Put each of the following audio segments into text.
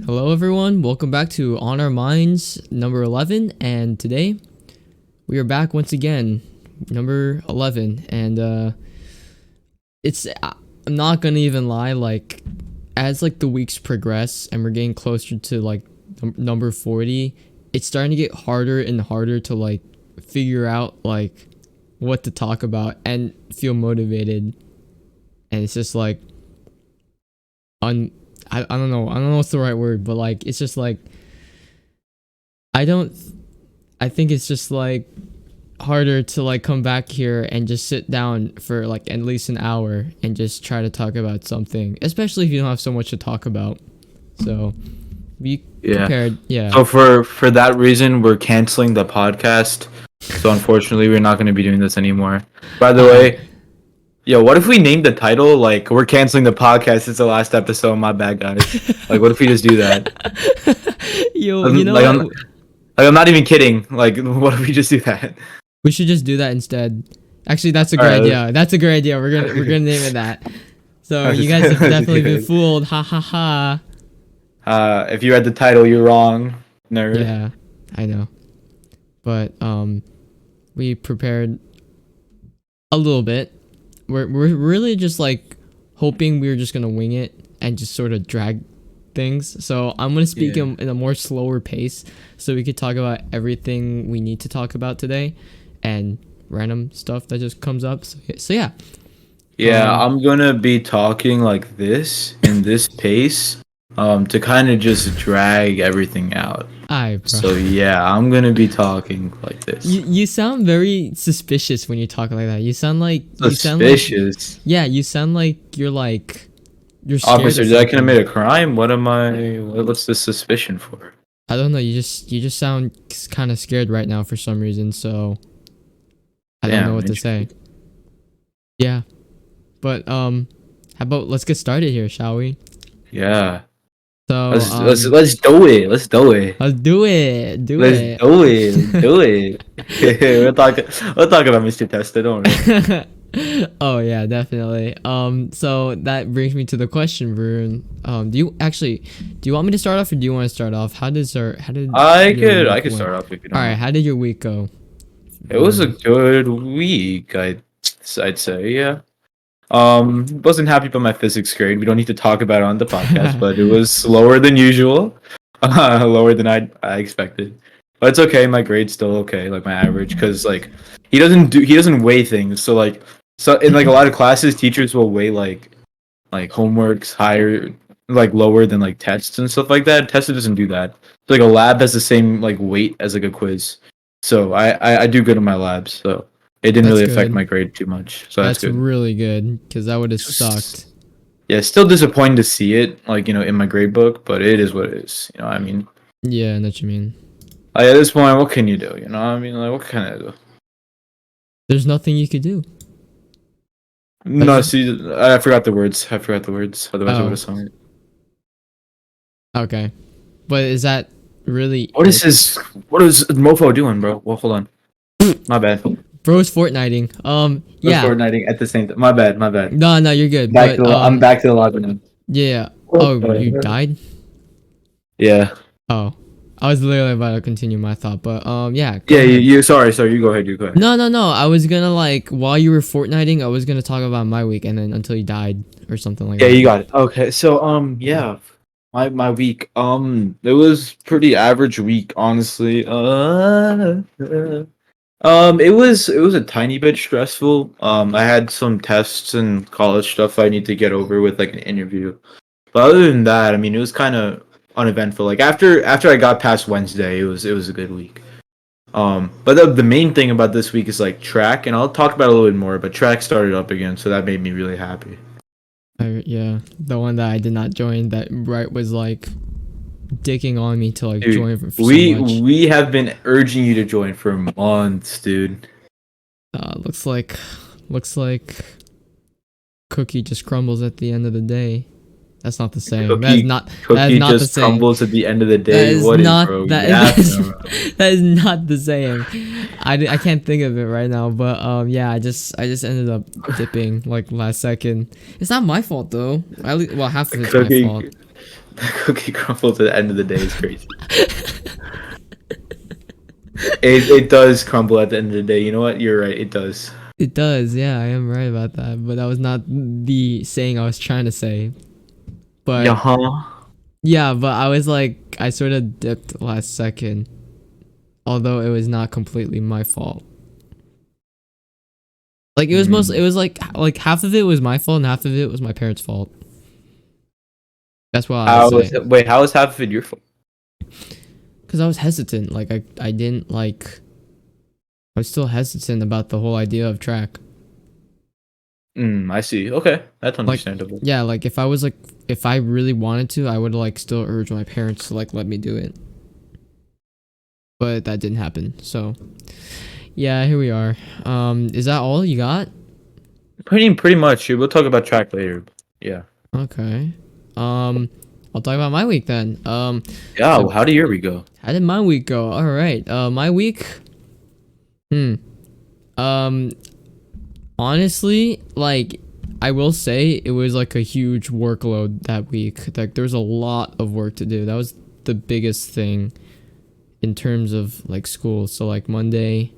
Hello everyone, welcome back to On Our Minds number 11, and today we are back once again, number 11, and I'm not gonna even lie, like, as like the weeks progress and we're getting closer to like number 40, it's starting to get harder and harder to like figure out like what to talk about and feel motivated, and it's just like I don't know. I don't know what's the right word, but like it's just like I don't I think it's just like harder to like come back here and just sit down for like at least an hour and just try to talk about something, especially if you don't have so much to talk about. So be prepared. Yeah. So for that reason, we're canceling the podcast. So unfortunately, we're not going to be doing this anymore. By the way, yo, what if we named the title like "We're canceling the podcast"? It's the last episode. My bad, guys. Like, what if we just do that? Yo, you know like, what? I'm not even kidding. Like, what if we just do that? We should just do that instead. Actually, that's a great idea. That's a great idea. We're gonna name it that. So you guys have definitely been fooled. Ha ha ha. If you read the title, you're wrong, nerd. Yeah, I know. But we prepared a little bit. We're really just like hoping we were just gonna wing it and just sort of drag things. So I'm gonna speak in a more slower pace so we could talk about everything we need to talk about today and random stuff that just comes up. So yeah. Yeah, I'm gonna be talking like this in this pace, to kind of just drag everything out. So yeah, I'm gonna be talking like this. You sound very suspicious when you talk like that. You sound like suspicious. You sound like you're scared. Officer, did I commit a crime? What's the suspicion for? I don't know. You just sound kind of scared right now for some reason. So I don't know what to say. Yeah, but how about let's get started here, shall we? Yeah. So let's do it. Let's do it. Let's do it. Do it. We'll talk about Mr. Testa, don't we? Oh yeah, definitely. So that brings me to the question, Varun. Do you want me to start off, or do you want to start off? I could start off if you don't. All right. How did your week go? It was a good week. I'd say, yeah. Wasn't happy about my physics grade. We don't need to talk about it on the podcast, but it was lower than usual, lower than I expected. But it's okay. My grade's still okay, like my average, because like he doesn't weigh things. So in like a lot of classes, teachers will weigh like homeworks higher, like lower than like tests and stuff like that. Testa doesn't do that. So, like a lab has the same like weight as like a quiz. So I do good in my labs. So it didn't really affect my grade too much. So that's good. Really good, because that would have sucked. Yeah, it's still disappointing to see it, like, in my grade book, but it is what it is. You know what I mean? Yeah, I know what you mean. Like, at this point, what can you do? You know what I mean? Like, what can I do? There's nothing you could do. No, see, I forgot the words. Otherwise, I would have sung it. Okay. But is that really... What is Mofo doing, bro? Well, hold on. My bad. Bro's Fortniting. Yeah. Fortniting at the same time. My bad. No, you're good. I'm back to the lobby now. Yeah. Oh, you died? Yeah. Oh. I was literally about to continue my thought, but yeah. Yeah, sorry, you go ahead, No. I was gonna while you were Fortniting, I was gonna talk about my week, and then until you died or something like that. Yeah, you got it. Okay, so yeah. My week, it was pretty average week, honestly. It was a tiny bit stressful. I had some tests and college stuff I need to get over with, like an interview. But other than that, I mean, it was kind of uneventful. Like after I got past Wednesday, it was a good week. But the main thing about this week is like track, and I'll talk about it a little bit more. But track started up again, so that made me really happy. Yeah, the one that I did not join, that was like dicking on me to join for so much. We have been urging you to join for months, dude. Looks like cookie just crumbles at the end of the day. That's not the same. Cookie just crumbles at the end of the day. That is not the same. I can't think of it right now, but yeah, I just ended up dipping like last second. It's not my fault though. Half of it's my fault. The cookie crumbles at the end of the day is crazy. It does crumble at the end of the day. You know what? You're right. It does. It does, yeah, I am right about that. But that was not the saying I was trying to say. But Yeah. Huh? yeah, but I was like, I sort of dipped last second, although it was not completely my fault. Like it was it was like half of it was my fault and half of it was my parents' fault. That's what I was saying. Wait, how is half of it your fault? Because I was hesitant. Like I didn't like. I was still hesitant about the whole idea of track. I see. Okay, that's Like, understandable. yeah, like if I was like, if I really wanted to, I would like still urge my parents to like let me do it. But that didn't happen. So, yeah, here we are. Is that all you got? Pretty much. We'll talk about track later. Yeah. Okay. I'll talk about my week then. Yeah. So- How did your week go? How did my week go? All right. My week. Honestly, like I will say it was like a huge workload that week. Like there's a lot of work to do. That was the biggest thing in terms of like school. So like Monday.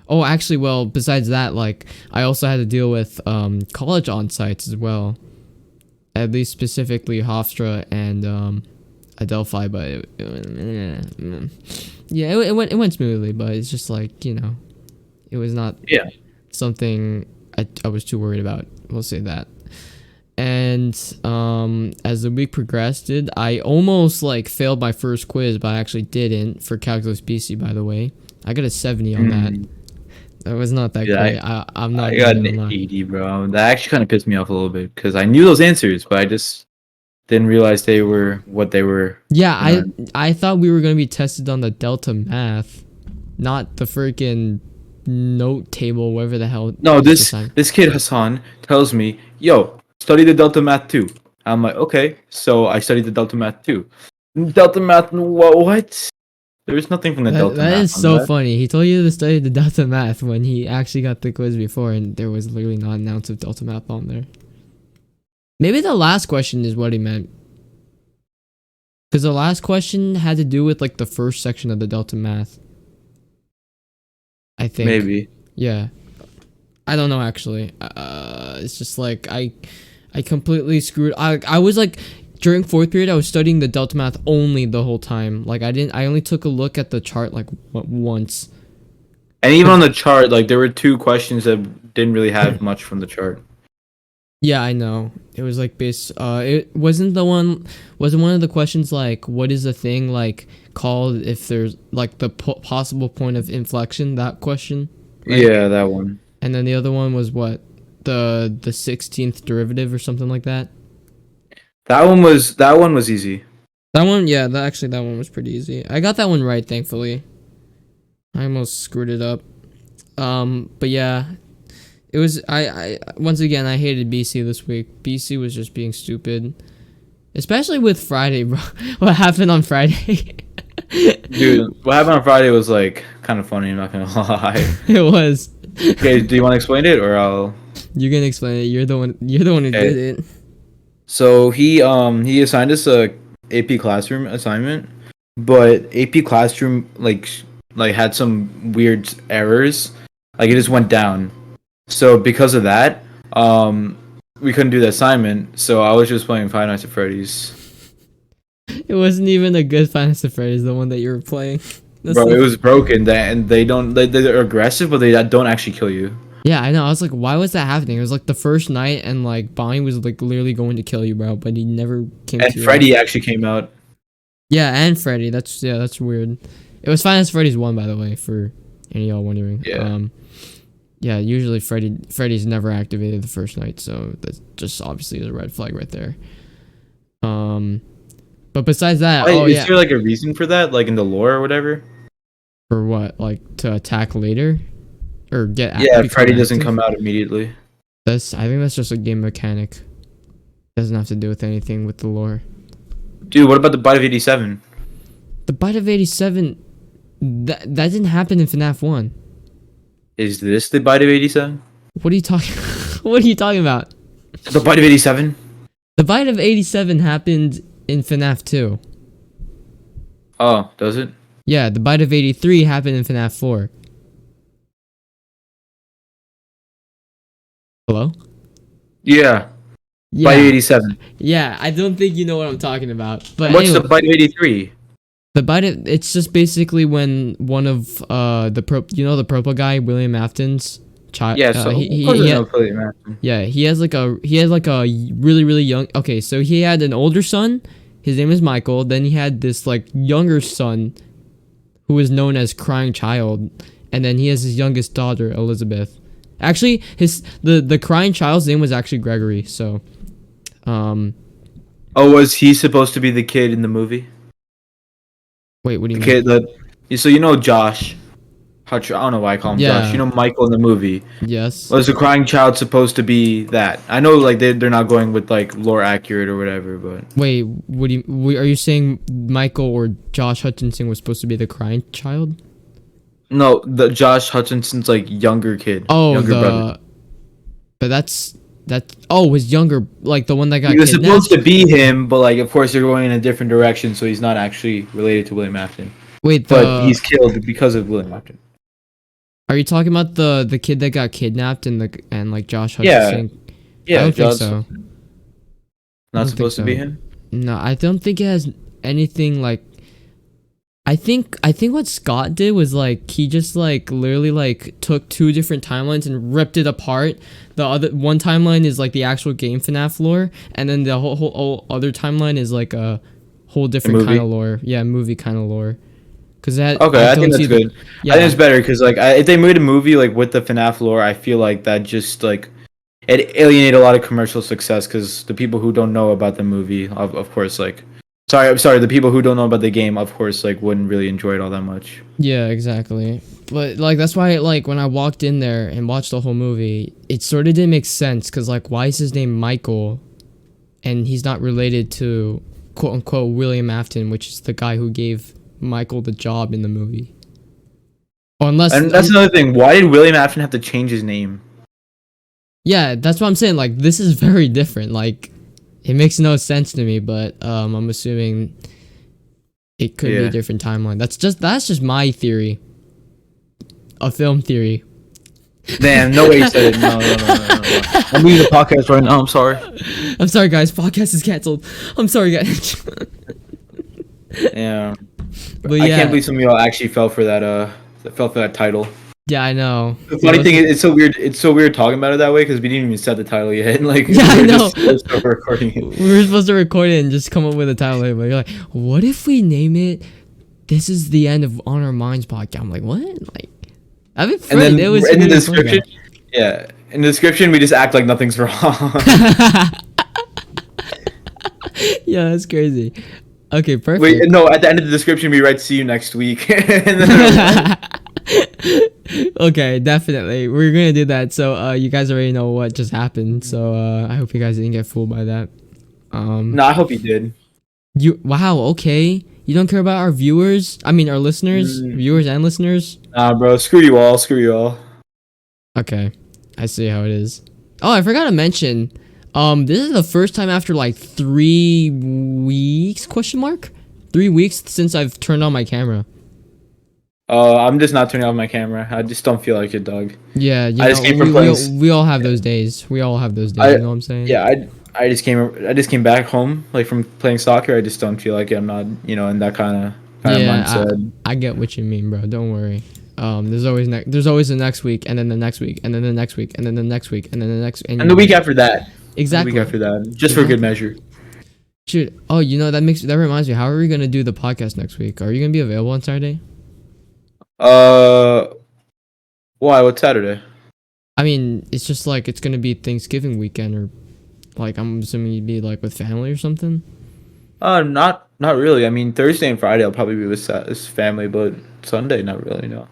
Oh, actually, well, besides that, like I also had to deal with college on-sites as well. At least specifically Hofstra and Adelphi, but it went smoothly, but it's just like, you know, it was not something I was too worried about. We'll say that. And as the week progressed, I almost like failed my first quiz, but I actually didn't, for Calculus BC, by the way. I got a 70 on that. That was not that great. I'm not. I got an 80, bro. That actually kind of pissed me off a little bit because I knew those answers, but I just didn't realize they were what they were. Yeah, I thought we were gonna be tested on the Delta Math, not the freaking note table, whatever the hell. No, this kid Hassan tells me, "Yo, study the Delta Math too." I'm like, okay, so I studied the Delta Math too. Delta Math, what? There's nothing from the Delta Math. That is so funny. He told you to study the Delta Math when he actually got the quiz before, and there was literally not an ounce of Delta Math on there. Maybe the last question is what he meant. Because the last question had to do with like the first section of the Delta Math. I think. Maybe. Yeah. I don't know actually. It's just like I completely screwed. I was like, during fourth period I was studying the Delta Math only the whole time. Like I only took a look at the chart like once. And even on the chart, like there were two questions that didn't really have much from the chart. Yeah, I know. It was like it wasn't one of the questions like what is a thing like called if there's like the possible point of inflection, that question? Right? Yeah, that one. And then the other one was what? The 16th derivative or something like that? That one was easy. That one, yeah, that one was pretty easy. I got that one right, thankfully. I almost screwed it up. But yeah, it was I once again I hated BC this week. BC was just being stupid, especially with Friday, bro. What happened on Friday? Dude, what happened on Friday was like kind of funny. I'm not gonna lie. It was. Okay, do you want to explain it or I'll? You can explain it. You're the one who did it. So he assigned us a AP Classroom assignment, but AP Classroom like had some weird errors. Like it just went down. So because of that, we couldn't do the assignment. So I was just playing Five Nights at Freddy's. It wasn't even a good Five Nights at Freddy's, the one that you were playing. Bro, it was broken. They're aggressive, but they don't actually kill you. Yeah, I know. I was like, why was that happening? It was like the first night, and like Bonnie was like literally going to kill you, bro, but he never came. And Freddy actually came out. Yeah, and Freddy. That's weird. It was Five Nights at Freddy's 1, by the way, for any of y'all wondering. Yeah. Yeah. Usually Freddy's never activated the first night, so that's just obviously a red flag right there. But besides that, is there like a reason for that, like in the lore or whatever? For what? Like to attack later? Or get Freddy doesn't come out immediately. I think that's just a game mechanic. Doesn't have to do with anything with the lore. Dude, what about the Bite of 87? The Bite of 87, that didn't happen in FNAF 1. Is this the Bite of 87? What are you talking? What are you talking about? The Bite of 87? The Bite of 87 happened in FNAF 2. Oh, does it? Yeah, the bite of 83 happened in FNAF 4. Hello? Yeah. Bite Yeah. 87. Yeah, I don't think you know what I'm talking about. But And what's the anyway, bite of 83? the bite of, it's just basically when one of the purple guy, William Afton's child, Yeah, so of course I know Philly Manson. yeah, he has like a really really young. Okay, so he had an older son. His name is Michael. Then he had this like younger son, who was known as Crying Child, and then he has his youngest daughter Elizabeth. Actually, the Crying Child's name was actually Gregory. So, Oh, was he supposed to be the kid in the movie? wait, what do The you mean? kid that. So you know Josh. I don't know why I call him Josh. You Yeah. know Michael in the movie. Yes. Was the crying child supposed to be that? I know, like they're not going with like lore accurate or whatever, but Wait, are you saying Michael or Josh Hutchinson was supposed to be the Crying Child? no, the Josh Hutchinson's like younger kid, Oh, younger brother. but that. Oh, his younger, like the one that got He was kidnapped. supposed to be him, but like of course they're going in a different direction, so he's not actually related to William Afton. Wait, But he's killed because of William Afton. are you talking about the kid that got kidnapped and like Josh Yeah, Hutchinson? I yeah, don't think Josh. so. I Not don't think supposed to be so. him. No, I don't think it has anything like. I think what Scott did was like he just like literally like took two different timelines and ripped it apart. The other one timeline is like the actual game FNAF lore, and then the whole other timeline is like a whole different kind movie? of lore. Yeah, movie kind of lore. Cause that Okay, I think don't see that's good. yeah, I think it's better because like if they made a movie like with the FNAF lore, I feel like that just like it alienated a lot of commercial success because the people who don't know about the movie, of course, like I'm sorry, the people who don't know about the game, of course, like wouldn't really enjoy it all that much. yeah, exactly. But like that's why like when I walked in there and watched the whole movie, it sort of didn't make sense. Cause like why is his name Michael, and he's not related to quote unquote William Afton, which is the guy who gave Michael the job in the movie. Or unless And that's another thing. Why did William Afton have to change his name? yeah, that's what I'm saying. Like this is very different. Like it makes no sense to me, but I'm assuming it could be Yeah. a different timeline. That's just my theory. A film theory. Damn, no way you said it. No. I'm leaving the podcast right now. I'm sorry. I'm sorry guys, podcast is cancelled. I'm sorry guys. Yeah. But I yeah. can't believe some of y'all actually fell for that title. Yeah, I know. The funny thing is, it's so weird. It's so weird talking about it that way because we didn't even set the title yet. Like, Yeah, I we were know. just supposed to start recording it. We were supposed to record it and just come up with a title, but you're like, what if we name it "This is the end of On Our Minds" podcast? I'm like, what? Like, I've been And then it was in the really description, yeah, in the description we just act like nothing's wrong. Yeah, that's crazy. Okay, perfect. Wait, no. At the end of the description, we write "See you next week." And then, Okay, definitely. We're gonna do that. So you guys already know what just happened. So I hope you guys didn't get fooled by that. no, I hope you did. Wow, okay. You don't care about our viewers? I mean our listeners? Viewers and listeners? Nah, bro. Screw you all. Screw you all. Okay. I see how it is. Oh, I forgot to mention. This is the first time after like 3 weeks, question mark? 3 weeks since I've turned on my camera. I'm just not turning off my camera. I just don't feel like it, dog. Yeah, you I just know, came from playing. we all have those days. We all have those days, you know what I'm saying? Yeah, I just came back home like from playing soccer. I just don't feel like it. I'm not in that kind of mindset. I get what you mean, bro. Don't worry. There's always the next week, and then the next week, and then the next week, and then the next week, and then the next, And the week after that. Exactly. The week after that, just for good measure. Shoot. Oh, you know that reminds me. How are we gonna do the podcast next week? Are you gonna be available on Saturday? Why? What's Saturday? I mean, it's just like it's gonna be Thanksgiving weekend, or like I'm assuming you'd be like with family or something. Not really. I mean, Thursday and Friday I'll probably be with his family, but Sunday not really. No.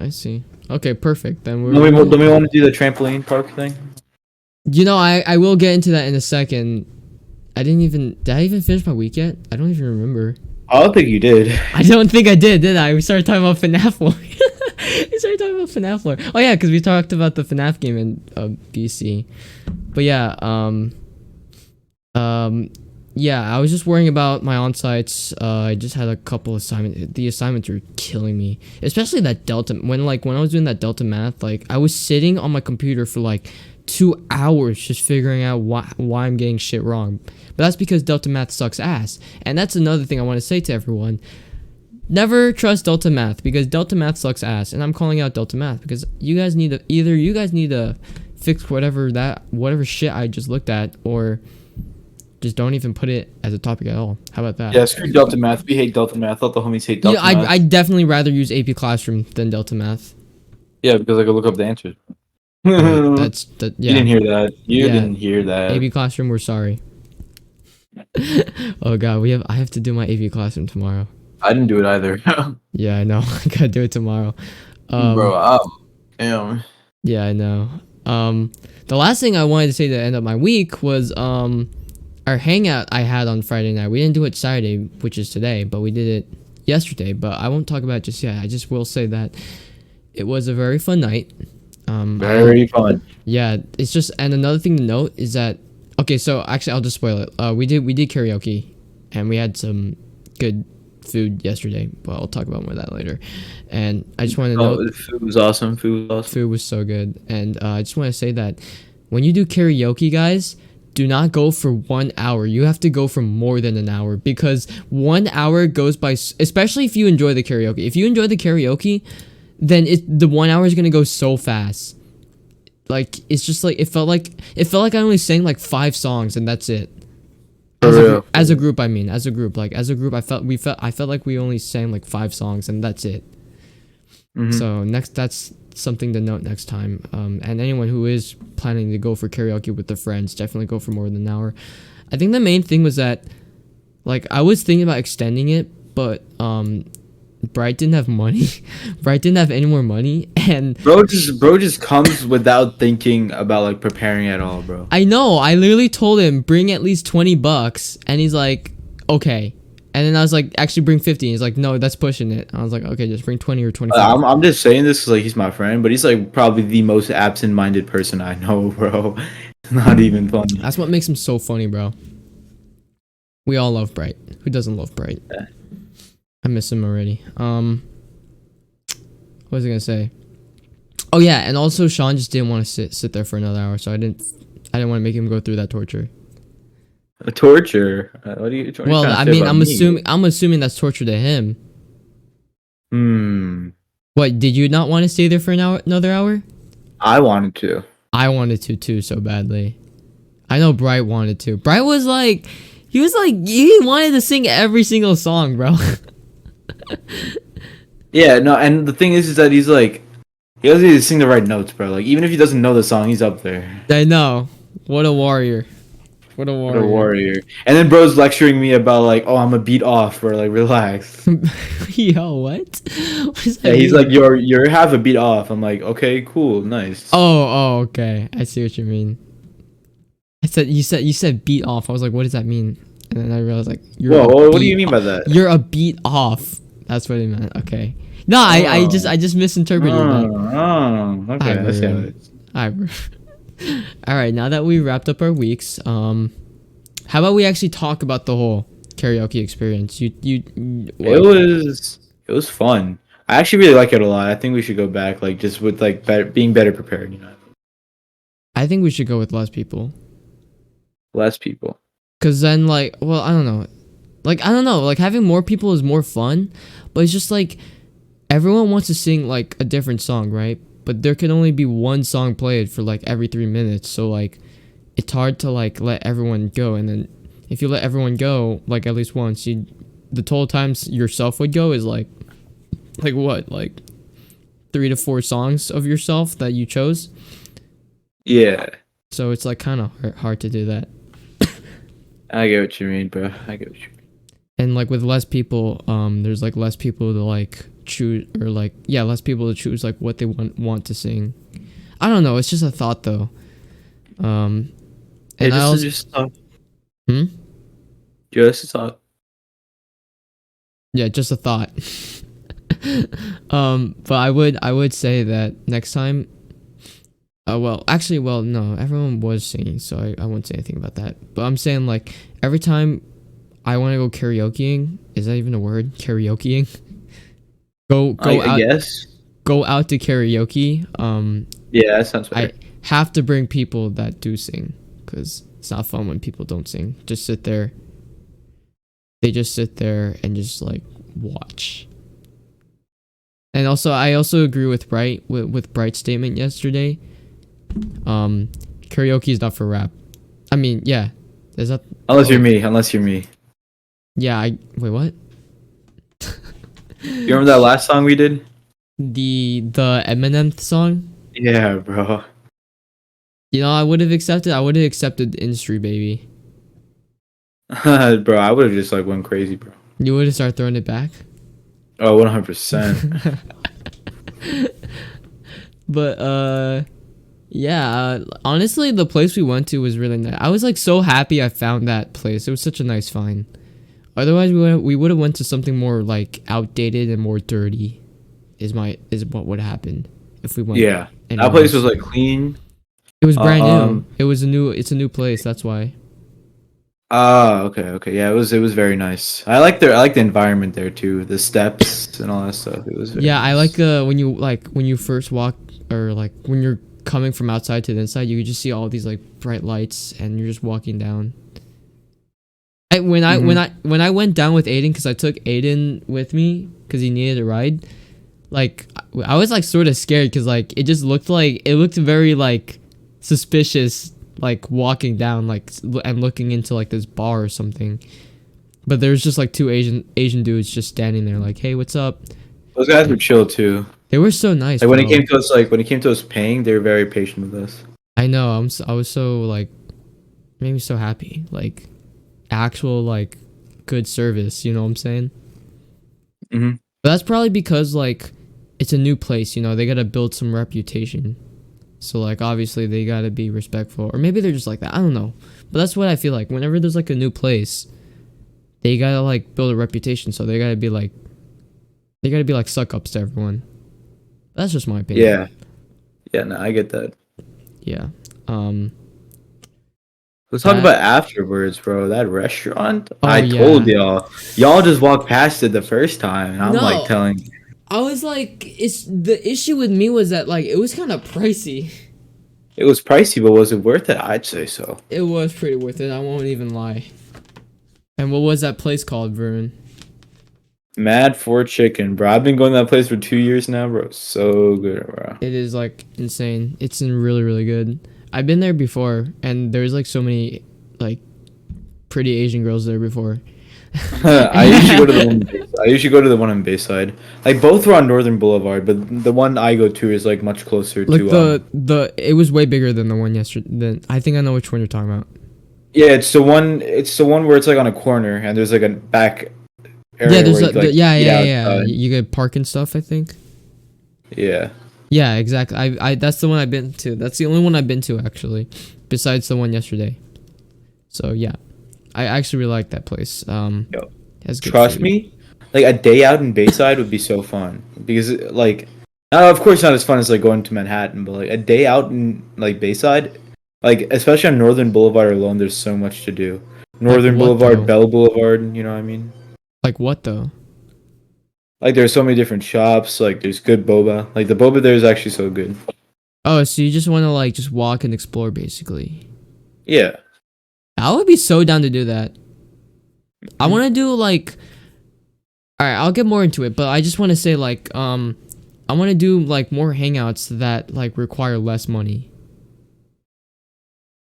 I see. Okay, perfect. Then we're. Do we want to do the trampoline park thing? You know, I will get into that in a second. Did I even finish my week yet? I don't even remember. I don't think you did. I don't think I did I? We started talking about FNAF lore. We started talking about FNAF lore. Oh yeah, because we talked about the FNAF game in BC. But yeah, yeah, I was just worrying about my on-sites. I just had a couple assignments. The assignments are killing me, especially that Delta. When I was doing that Delta math, like I was sitting on my computer for like 2 hours just figuring out why I'm getting shit wrong. But that's because Delta math sucks ass. And that's another thing I want to say to everyone. Never trust Delta math because Delta math sucks ass. And I'm calling out Delta math because you guys need to fix whatever shit I just looked at, or just don't even put it as a topic at all. How about that? Yeah, screw Delta Math. We hate Delta Math. All the homies hate Delta Yeah, Math. I'd definitely rather use AP Classroom than Delta Math. Yeah, because I could look up the answers. Yeah. You didn't hear that. You Yeah. didn't hear that. AP Classroom, we're sorry. Oh god, I have to do my AP Classroom tomorrow. I didn't do it either. Yeah, I know. I gotta do it tomorrow. Bro, damn. Yeah, I know. The last thing I wanted to say to end up my week was our hangout I had on Friday night. We didn't do it Saturday, which is today, but we did it yesterday. But I won't talk about it just yet. I just will say that it was a very fun night. Very fun. Yeah, it's just, and another thing to note is that, okay, so actually I'll just spoil it. We did karaoke, and we had some good food yesterday, but I'll talk about more of that later. And I just want to note, the food was awesome. Food was so good. And I just want to say that when you do karaoke, guys, do not go for 1 hour. You have to go for more than an hour, because 1 hour goes by, especially if you enjoy the karaoke. If you enjoy the karaoke, then the 1 hour is gonna go so fast. Like, it's just like it felt like I only sang like 5 songs and that's it. As a group, I mean, as a group, I felt like we only sang like 5 songs and that's it. Mm-hmm. So that's something to note next time. And anyone who is planning to go for karaoke with their friends, definitely go for more than an hour. I think the main thing was that, like, I was thinking about extending it, but Bright didn't have money. Bright didn't have any more money, and bro just comes without thinking about like preparing at all, bro. I know. I literally told him bring at least $20, and he's like, okay. And then I was like, actually bring 50. He's like, no, that's pushing it. I was like, okay, just bring 20 or 25. I'm just saying this because like he's my friend, but he's like probably the most absent-minded person I know, bro. It's not even funny. That's what makes him so funny, bro. We all love Bright. Who doesn't love Bright? Yeah. I miss him already. What was I gonna say? Oh yeah, and also Sean just didn't want to sit there for another hour, so I didn't want to make him go through that torture. A torture? What are you trying Well, to I say mean, about I'm assuming that's torture to him. Hmm. What, did you not want to stay there for another hour? I wanted to. I wanted to too, so badly. I know Bright wanted to. Bright was like, he wanted to sing every single song, bro. Yeah, no, and the thing is that he's like, he doesn't need to sing the right notes, bro. Like, even if he doesn't know the song, he's up there. I know. What a warrior. What a warrior. What a warrior. And then bro's lecturing me about like, oh, I'm a beat off, bro. Like, relax. Yo, what? What does that Yeah, he's mean? like, you're half a beat off. I'm like, okay, cool, nice. Oh, okay. I see what you mean. You said beat off. I was like, what does that mean? And then I realized like, Whoa, what do you mean by that? You're a beat off. That's what it meant. Okay. No, I just misinterpreted that. Oh, okay. That's how it is. All right. Now that we wrapped up our weeks, how about we actually talk about the whole karaoke experience? It was fun. I actually really like it a lot. I think we should go back, like just with like being better prepared. You know. I think we should go with less people. Less people. Cause then, like, well, I don't know. Like having more people is more fun, but it's just like everyone wants to sing like a different song, right? But there can only be one song played for like every 3 minutes, so like it's hard to like let everyone go. And then if you let everyone go like at least once, the total times yourself would go is like what, like 3 to 4 songs of yourself that you chose. Yeah. So it's like kind of hard to do that. I get what you mean, bro. I get what you mean. And like with less people, there's like less people to like choose, or like, yeah, less people to choose like what they want to sing. I don't know. It's just a thought though. And I also just thought. Hmm? Just a thought. Yeah, just a thought. But I would say that next time. No, everyone was singing, so I won't say anything about that. But I'm saying like every time I want to go karaokeing. Is that even a word? Karaokeing. Go I out. guess. Go out to karaoke. Yeah, that sounds I better. have to bring people that do sing because it's not fun when people don't sing. Just sit there. They just sit there and just like watch. And also, I also agree with Bright's statement yesterday. Karaoke is not for rap. I mean, yeah. Is that Unless you're me. Unless you're me. Yeah, I wait, what? You remember that last song we did? The Eminem song? Yeah, bro. You know, I would have accepted Industry Baby. Bro, I would have just like went crazy, bro. You would have started throwing it back? Oh, 100%. But yeah, honestly the place we went to was really nice. I was like so happy I found that place. It was such a nice find. Otherwise we would have went to something more like outdated and more dirty. Is what would happen if we went. Yeah, that anywhere place else. was like clean. It was brand new. Um. It's a new place, that's why. Ah, okay. Yeah, it was very nice. I like the environment there too. The steps and all that stuff. It was very Yeah, I nice. like when you first walk or like when you're coming from outside to the inside, you could just see all these like bright lights and you're just walking down. When I went down with Aiden cuz I took Aiden with me cuz he needed a ride, like I was like sort of scared cuz like it looked very like suspicious like walking down like and looking into like this bar or something. But there's just like two Asian dudes just standing there like, "Hey, what's up?" Those guys were chill too. They were so nice, Like bro. when it came to us paying, they were very patient with us. I know. I was so like made me so happy. Like actual like good service, you know what I'm saying? Hmm. But that's probably because like it's a new place, you know. They got to build some reputation. So like obviously they got to be respectful or maybe they're just like that. I don't know. But that's what I feel like whenever there's like a new place, they got to like build a reputation. So they got to be like suck ups to everyone. That's just my opinion. Yeah, yeah. No, I get that. Yeah. Um Let's talk that about afterwards, bro. That restaurant. Oh I told yeah. y'all just walked past it the first time, and I'm like No. telling. I was like, it's the issue with me was that like it was kind of pricey. It was pricey, but was it worth it? I'd say so. It was pretty worth it. I won't even lie. And what was that place called, Varun? Mad for chicken, bro. I've been going to that place for 2 years now, bro. So good, bro. It is like insane. It's really really good. I've been there before, and there's like so many like pretty Asian girls there before. I usually go to the one. I usually go to the one on Bayside. Like both were on Northern Boulevard, but the one I go to is like much closer Like to. the it was way bigger than the one yesterday. Then I think I know which one you're talking about. Yeah, it's the one. It's the one where it's like on a corner, and there's like a back Yeah, area there's where you can, like eat yeah. outside. You get park and stuff, I think. Yeah. Yeah, exactly. I that's the one I've been to. That's the only one I've been to actually, besides the one yesterday. So yeah, I actually really like that place. Yo, Has good trust food. me, like a day out in Bayside would be so fun because like, of course not as fun as like going to Manhattan, but like a day out in like Bayside, like especially on Northern Boulevard alone, there's so much to do. Like Northern what Boulevard, though? Bell Boulevard, you know what I mean? Like what though? Like there's so many different shops. Like there's good boba. Like the boba there is actually so good. Oh, so you just want to like just walk and explore basically. Yeah. I would be so down to do that. I want to do like. All right, I'll get more into it, but I just want to say like I want to do like more hangouts that like require less money.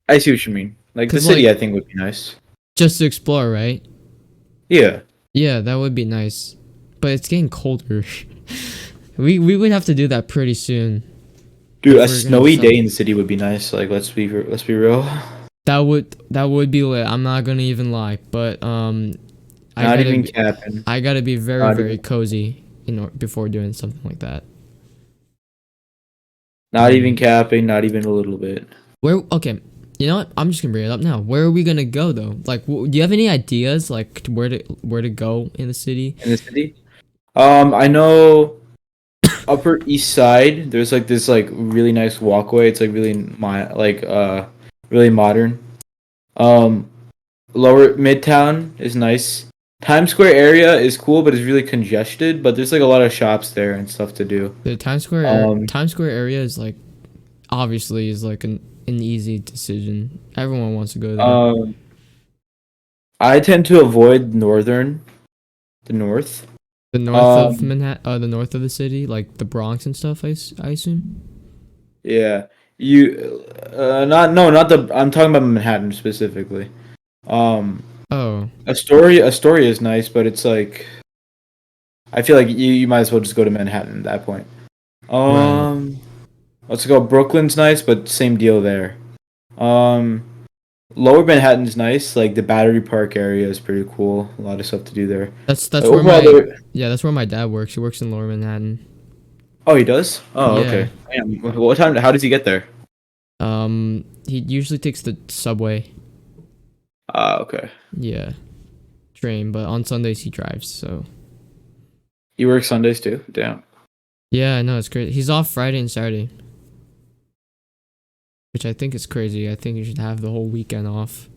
I see what you mean. Like the 'Cause city, like I think would be nice. just to explore, right? Yeah. Yeah, that would be nice. But it's getting colder. We would have to do that pretty soon. Dude, If a we're gonna snowy sell- day in the city would be nice. Like let's be real. That would be lit. I'm not gonna even lie, but I Not gotta even be, capping. I gotta be very Not very even, cozy before doing something like that. not even capping. Not even a little bit. Where okay, you know what? I'm just gonna bring it up now. Where are we gonna go though? Like, do you have any ideas like to where to go in the city? In the city. I know Upper East Side. There's like this like really nice walkway. It's like really really modern. Um, Lower Midtown is nice. Times Square area is cool, but it's really congested. But there's like a lot of shops there and stuff to do. The Um, Times Square area is like obviously is like an easy decision. Everyone wants to go there. um, I tend to avoid the north. The north of Um, Manhattan, the north of the city, like the Bronx and stuff. I assume. yeah, you, not no, not the. I'm talking about Manhattan specifically. Um, Oh, Astoria is nice, but it's like I feel like you might as well just go to Manhattan at that point. right. Um, let's go. Brooklyn's nice, but same deal there. Um, Lower Manhattan's nice. Like the Battery Park area is pretty cool. A lot of stuff to do there. That's where Overall, my there. yeah, that's where my dad works. He works in Lower Manhattan. Oh, he does. Oh, Yeah. okay. Damn. What time? How does he get there? He usually takes the subway. Ah, okay. Yeah, train, but on Sundays he drives. So He works Sundays too. Damn. yeah, I know it's great. He's off Friday and Saturday, which I think is crazy. I think you should have the whole weekend off.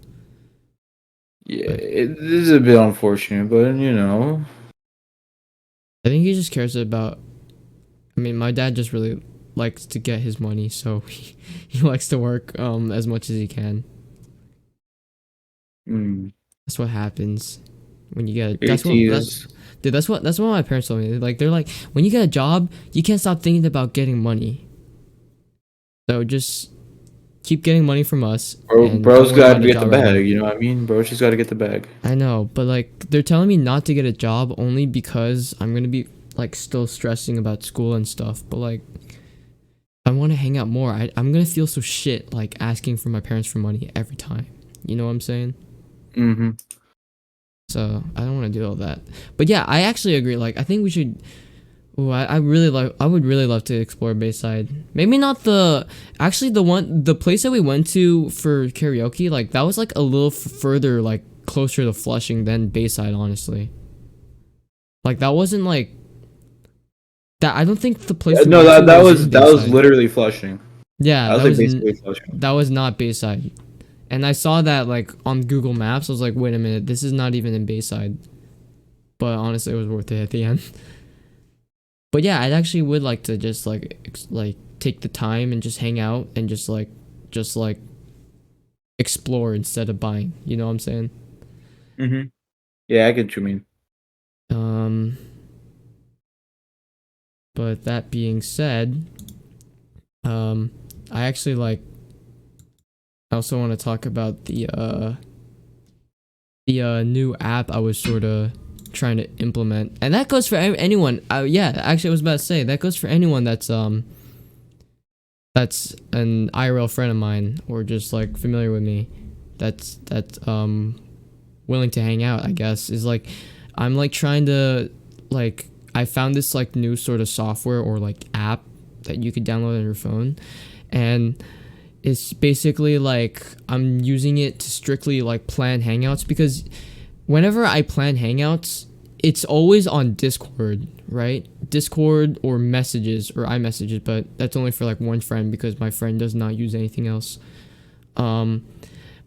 Yeah, But it is a bit unfortunate, but you know. I think he just cares about. I mean, my dad just really likes to get his money, so he likes to work as much as he can. Mm. That's what happens when you get. ATs. Dude. That's what my parents told me. Like they're like, when you get a job, you can't stop thinking about getting money. So just keep getting money from us and don't Bro's worry got about to a get the job right now. bag. You know what I mean? Bro's just got to get the bag. I know, but like they're telling me not to get a job only because I'm gonna be like still stressing about school and stuff. But like I want to hang out more. I'm gonna feel so shit like asking for my parents for money every time. You know what I'm saying? Mm-hmm. So I don't want to do all that. But yeah, I actually agree. Like I think we should. Ooh, I really like. I would really love to explore Bayside. Maybe not the. Actually, the place that we went to for karaoke, like that was like a little further, like closer to Flushing than Bayside. Honestly, like that wasn't like that. I don't think the place we No, went to that was was in Bayside. literally Flushing. Yeah, That was like basically Flushing. that was not Bayside. And I saw that like on Google Maps. I was like, wait a minute, this is not even in Bayside. But honestly, it was worth it at the end. But yeah, I actually would like to just like take the time and just hang out and just like explore instead of buying. You know what I'm saying? Mm-hmm. Yeah, I get what you mean. Um, but that being said, I actually like. I also want to talk about the new app I was sort of trying to implement, and that goes for anyone. Yeah, actually, I was about to say that goes for anyone that's an IRL friend of mine or just like familiar with me. That's willing to hang out. I guess is like I'm like trying to like I found this like new sort of software or like app that you could download on your phone, and it's basically like I'm using it to strictly like plan hangouts because whenever I plan hangouts, it's always on Discord, right? Discord or messages or iMessages, but that's only for like one friend because my friend does not use anything else. Um,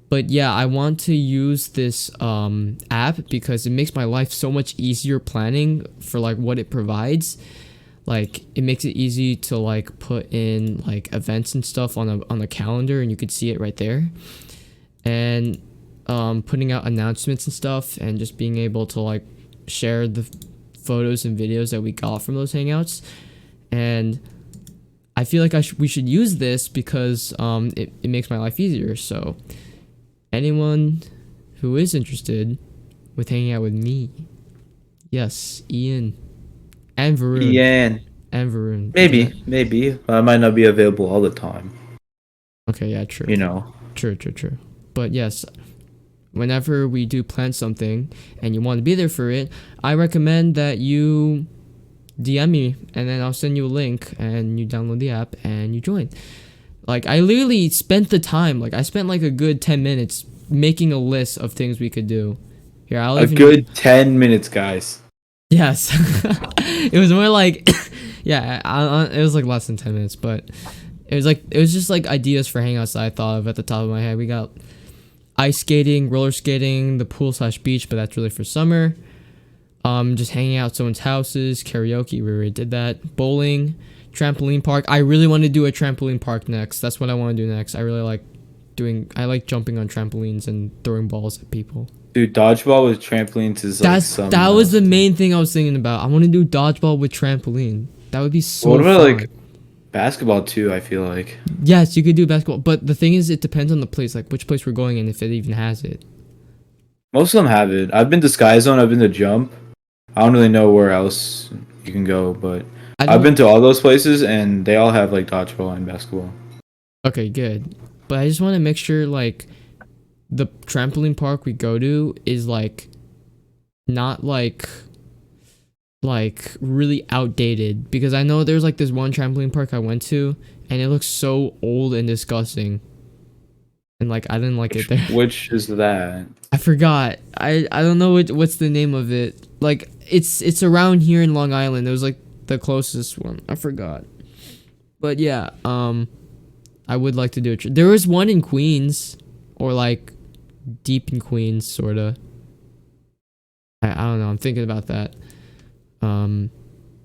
but yeah, I want to use this app because it makes my life so much easier planning for like what it provides. Like it makes it easy to like put in like events and stuff on a calendar and you could see it right there. And putting out announcements and stuff and just being able to like share the photos and videos that we got from those hangouts. And I feel like we should use this because it makes my life easier. So anyone who is interested with hanging out with me, yes, Ian and Varun. Ian. And Varun. Maybe. I might not be available all the time. Okay, yeah, true. You know. True. But yes, whenever we do plan something and you want to be there for it, I recommend that you DM me and then I'll send you a link and you download the app and you join. Like I literally spent the time, like I spent like a good 10 minutes making a list of things we could do. Here, I'll A even good 10 minutes, guys. Yes. It was more like yeah, it was like less than 10 minutes, but it was just like ideas for hangouts that I thought of at the top of my head. ice skating, roller skating, the pool slash beach, but that's really for summer. Just hanging out at someone's houses, karaoke, we already did that. Bowling, trampoline park. I really want to do a trampoline park next. That's what I want to do next. I like jumping on trampolines and throwing balls at people. Dude, dodgeball with trampolines is like That was the main thing I was thinking about. I want to do dodgeball with trampoline. That would be so What about fun. like basketball too? I feel like. Yes, you could do basketball, but the thing is, it depends on the place, like which place we're going in, if it even has it. Most of them have it. I've been to Sky Zone. I've been to Jump. I don't really know where else you can go, but I've been to all those places, and they all have like dodgeball and basketball. Okay, good. But I just want to make sure like the trampoline park we go to is like not like really outdated, because I know there's like this one trampoline park I went to and it looks so old and disgusting. And like I didn't like it there. Which is that? I forgot. I don't know what's the name of it. Like it's around here in Long Island. It was like the closest one. I forgot. But yeah, I would like to do it. There was one in Queens, or like deep in Queens, sorta. I don't know. I'm thinking about that.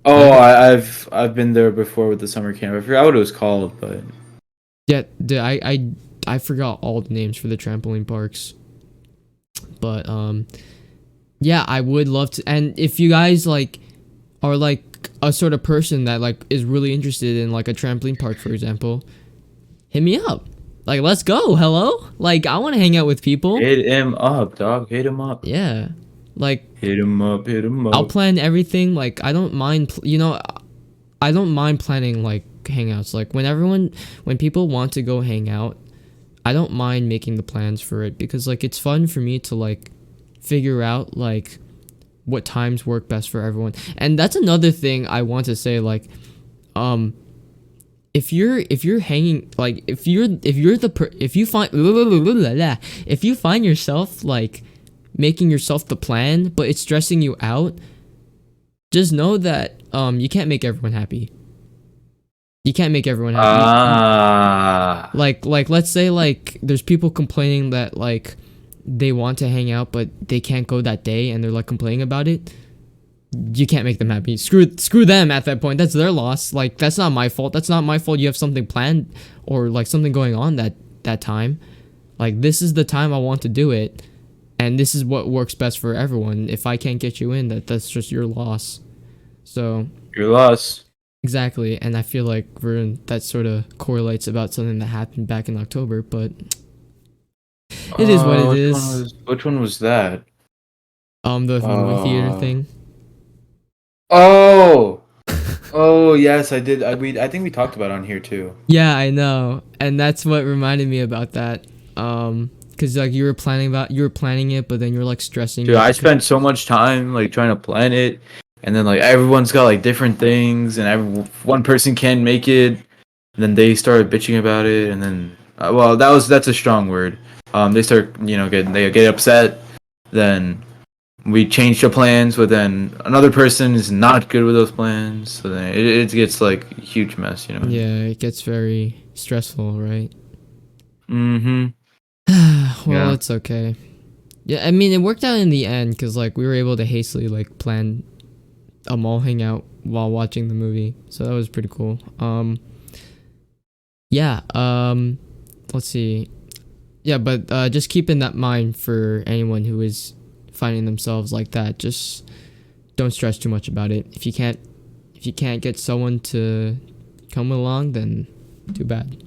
I've been there before with the summer camp. I forgot what it was called, but yeah, I forgot all the names for the trampoline parks. But yeah, I would love to. And if you guys like are like a sort of person that like is really interested in like a trampoline park, for example, hit me up. Like, let's go. Hello? Like, I want to hang out with people. hit him up, dog. Hit him up. Yeah. Like, hit him up. Hit him up. I'll plan everything. Like, I don't mind, I don't mind planning like hangouts. Like when people want to go hang out, I don't mind making the plans for it, because like it's fun for me to like figure out like what times work best for everyone. And that's another thing I want to say, like if you're hanging, like if you find yourself like making yourself the plan but it's stressing you out, just know that you can't make everyone happy. You can't make everyone happy. Like let's say like there's people complaining that like they want to hang out but they can't go that day and they're like complaining about it. You can't make them happy. Screw them at that point. That's their loss. Like that's not my fault. That's not my fault you have something planned or like something going on that time. Like this is the time I want to do it, and this is what works best for everyone. If I can't get you in, that's just your loss. So your loss. Exactly, and I feel like that sort of correlates about something that happened back in October, but it is what it is. Which one was that? The movie theater thing. Oh yes, I did. I think we talked about it on here too. Yeah, I know, and that's what reminded me about that. Cause like you were planning it, but then you're like stressing. Dude, I spent so much time like trying to plan it. And then like everyone's got like different things, and one person can't make it. And then they started bitching about it, and then that's a strong word. They start they get upset. Then we change the plans, but then another person is not good with those plans. So then it gets like a huge mess, Yeah, it gets very stressful, right? Mm-hmm. Well, it's okay. Yeah, I mean it worked out in the end because like we were able to hastily like plan a mall hangout while watching the movie, so that was pretty cool. Let's see. Yeah, but just keeping that in mind for anyone who is finding themselves like that. Just don't stress too much about it. If you can't get someone to come along, then too bad.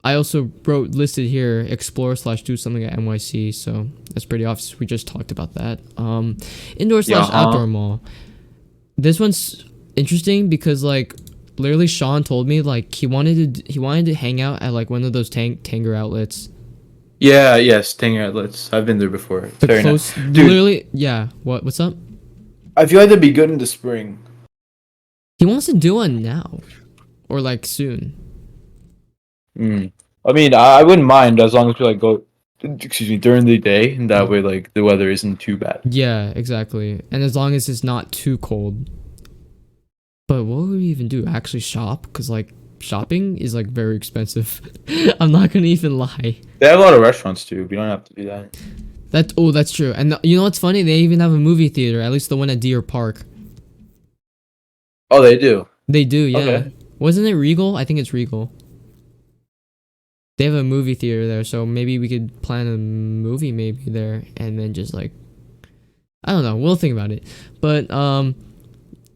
I also listed here explore/do something at NYC, so that's pretty obvious. We just talked about that. Indoor/outdoor mall. This one's interesting because like literally Sean told me like he wanted to hang out at like one of those Tanger outlets. Yes, Tanger outlets. I've been there before. It's very nice. Dude, literally, yeah. What's up? I feel like that'd be good in the spring. He wants to do one now, or like soon. I mean, I wouldn't mind as long as we like go, during the day, and that way like the weather isn't too bad. Yeah, exactly, and as long as it's not too cold. But what would we even do? Actually shop? Cause like shopping is like very expensive. I'm not gonna even lie. They have a lot of restaurants too. We don't have to do that. That's true. And you know what's funny? They even have a movie theater. At least the one at Deer Park. Oh, they do. They do, yeah. Okay. Wasn't it Regal? I think it's Regal. They have a movie theater there, so maybe we could plan a movie maybe there, and then just like, I don't know. We'll think about it. But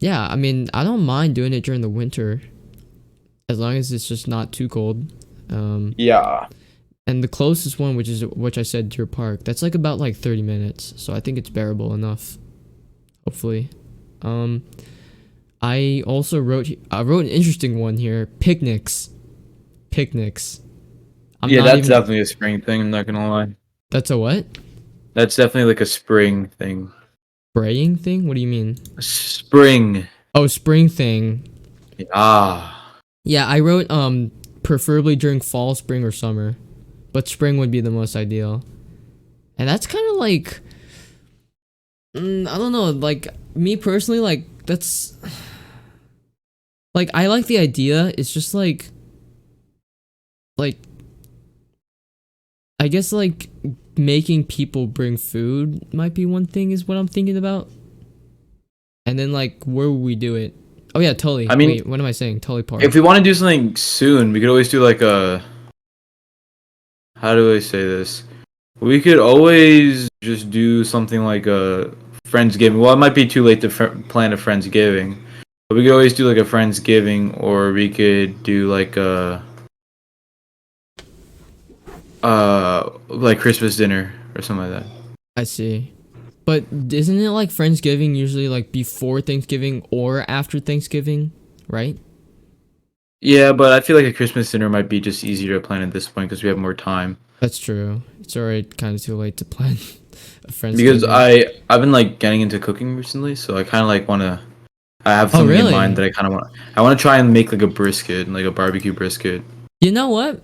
yeah. I mean, I don't mind doing it during the winter, as long as it's just not too cold. Yeah. And the closest one, which I said Deer Park, that's like about like 30 minutes, so I think it's bearable enough. Hopefully. I also wrote an interesting one here. Picnics. Yeah, that's definitely a spring thing. I'm not gonna lie. That's a what? That's definitely like a spring thing. Spraying thing? What do you mean? Spring. Oh, spring thing. Ah. Yeah, I wrote preferably during fall, spring, or summer, but spring would be the most ideal. And that's kind of like, I don't know, like me personally, like that's like I like the idea. It's just like I guess like making people bring food might be one thing is what I'm thinking about. And then like where would we do it? Oh yeah, Tully. I mean, wait, what am I saying? Tully Park. if we want to do something soon, we could always do like a. How do I say this? We could always just do something like a Friendsgiving. Well, it might be too late to plan a Friendsgiving, but we could always do like a Friendsgiving, or we could do like a like Christmas dinner or something like that. I see. But isn't it like Friendsgiving usually like before Thanksgiving or after Thanksgiving, right? Yeah, but I feel like a Christmas dinner might be just easier to plan at this point because we have more time. That's true. It's already kind of too late to plan a Friendsgiving. Because I've been like getting into cooking recently, so I kind of like want to. I have something in mind that I kind of want. I want to try and make like a brisket, like a barbecue brisket. You know what?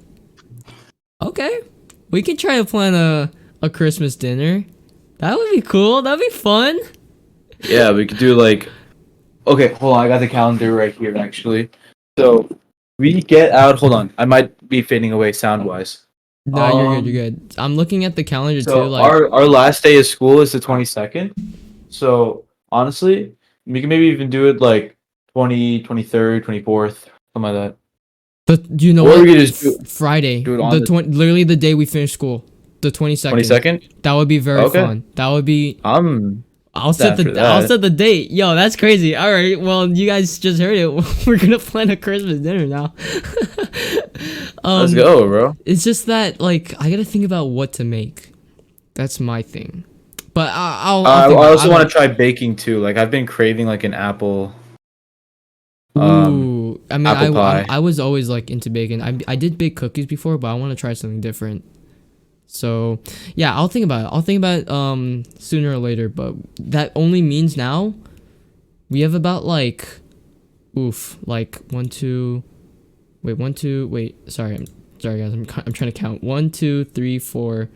Okay, we can try to plan a Christmas dinner. That would be cool. That'd be fun. Yeah, we could do like. Okay, hold on. I got the calendar right here, actually. So we get out. Hold on. I might be fading away sound wise. No, you're good. You're good. I'm looking at the calendar So too. Like our last day of school is the 22nd. So honestly, we can maybe even do it like 23rd, 24th, something like that. you know Or what? we could just Friday. do it on the literally the day we finish school. The 22nd. 22nd. That would be very Okay. fun. That would be. I'll set down for that. I'll set the date. Yo, that's crazy. All right. Well, you guys just heard it. We're gonna plan a Christmas dinner now. Let's go, bro. It's just that like I gotta think about what to make. That's my thing. But I also want to try baking too. Like I've been craving like an apple. Ooh, I mean, apple pie. I was always like into baking. I did bake cookies before, but I want to try something different. So yeah, I'll think about it. I'll think about it sooner or later. But that only means now we have about like, like 1, 2, wait. Sorry guys. I'm trying to count. 1, 2, 3, 4,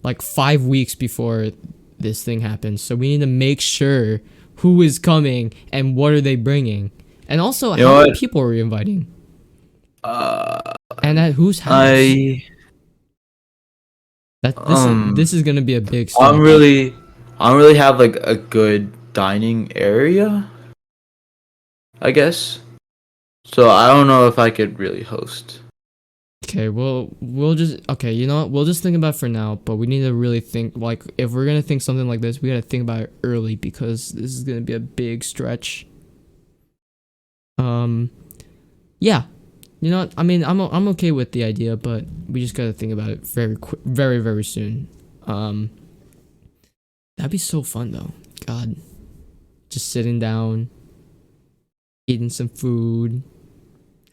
like 5 weeks before this thing happens. So we need to make sure who is coming and what are they bringing, and also how many people are we inviting? And at whose house? This is gonna be a big. I don't really have like a good dining area, I guess. So I don't know if I could really host. Okay, we'll just you know what? We'll just think about it for now, but we need to really think like if we're gonna think something like this, we gotta think about it early because this is gonna be a big stretch. Yeah. You know what? I mean, I'm okay with the idea, but we just gotta think about it very very soon. That'd be so fun though. God, just sitting down, eating some food,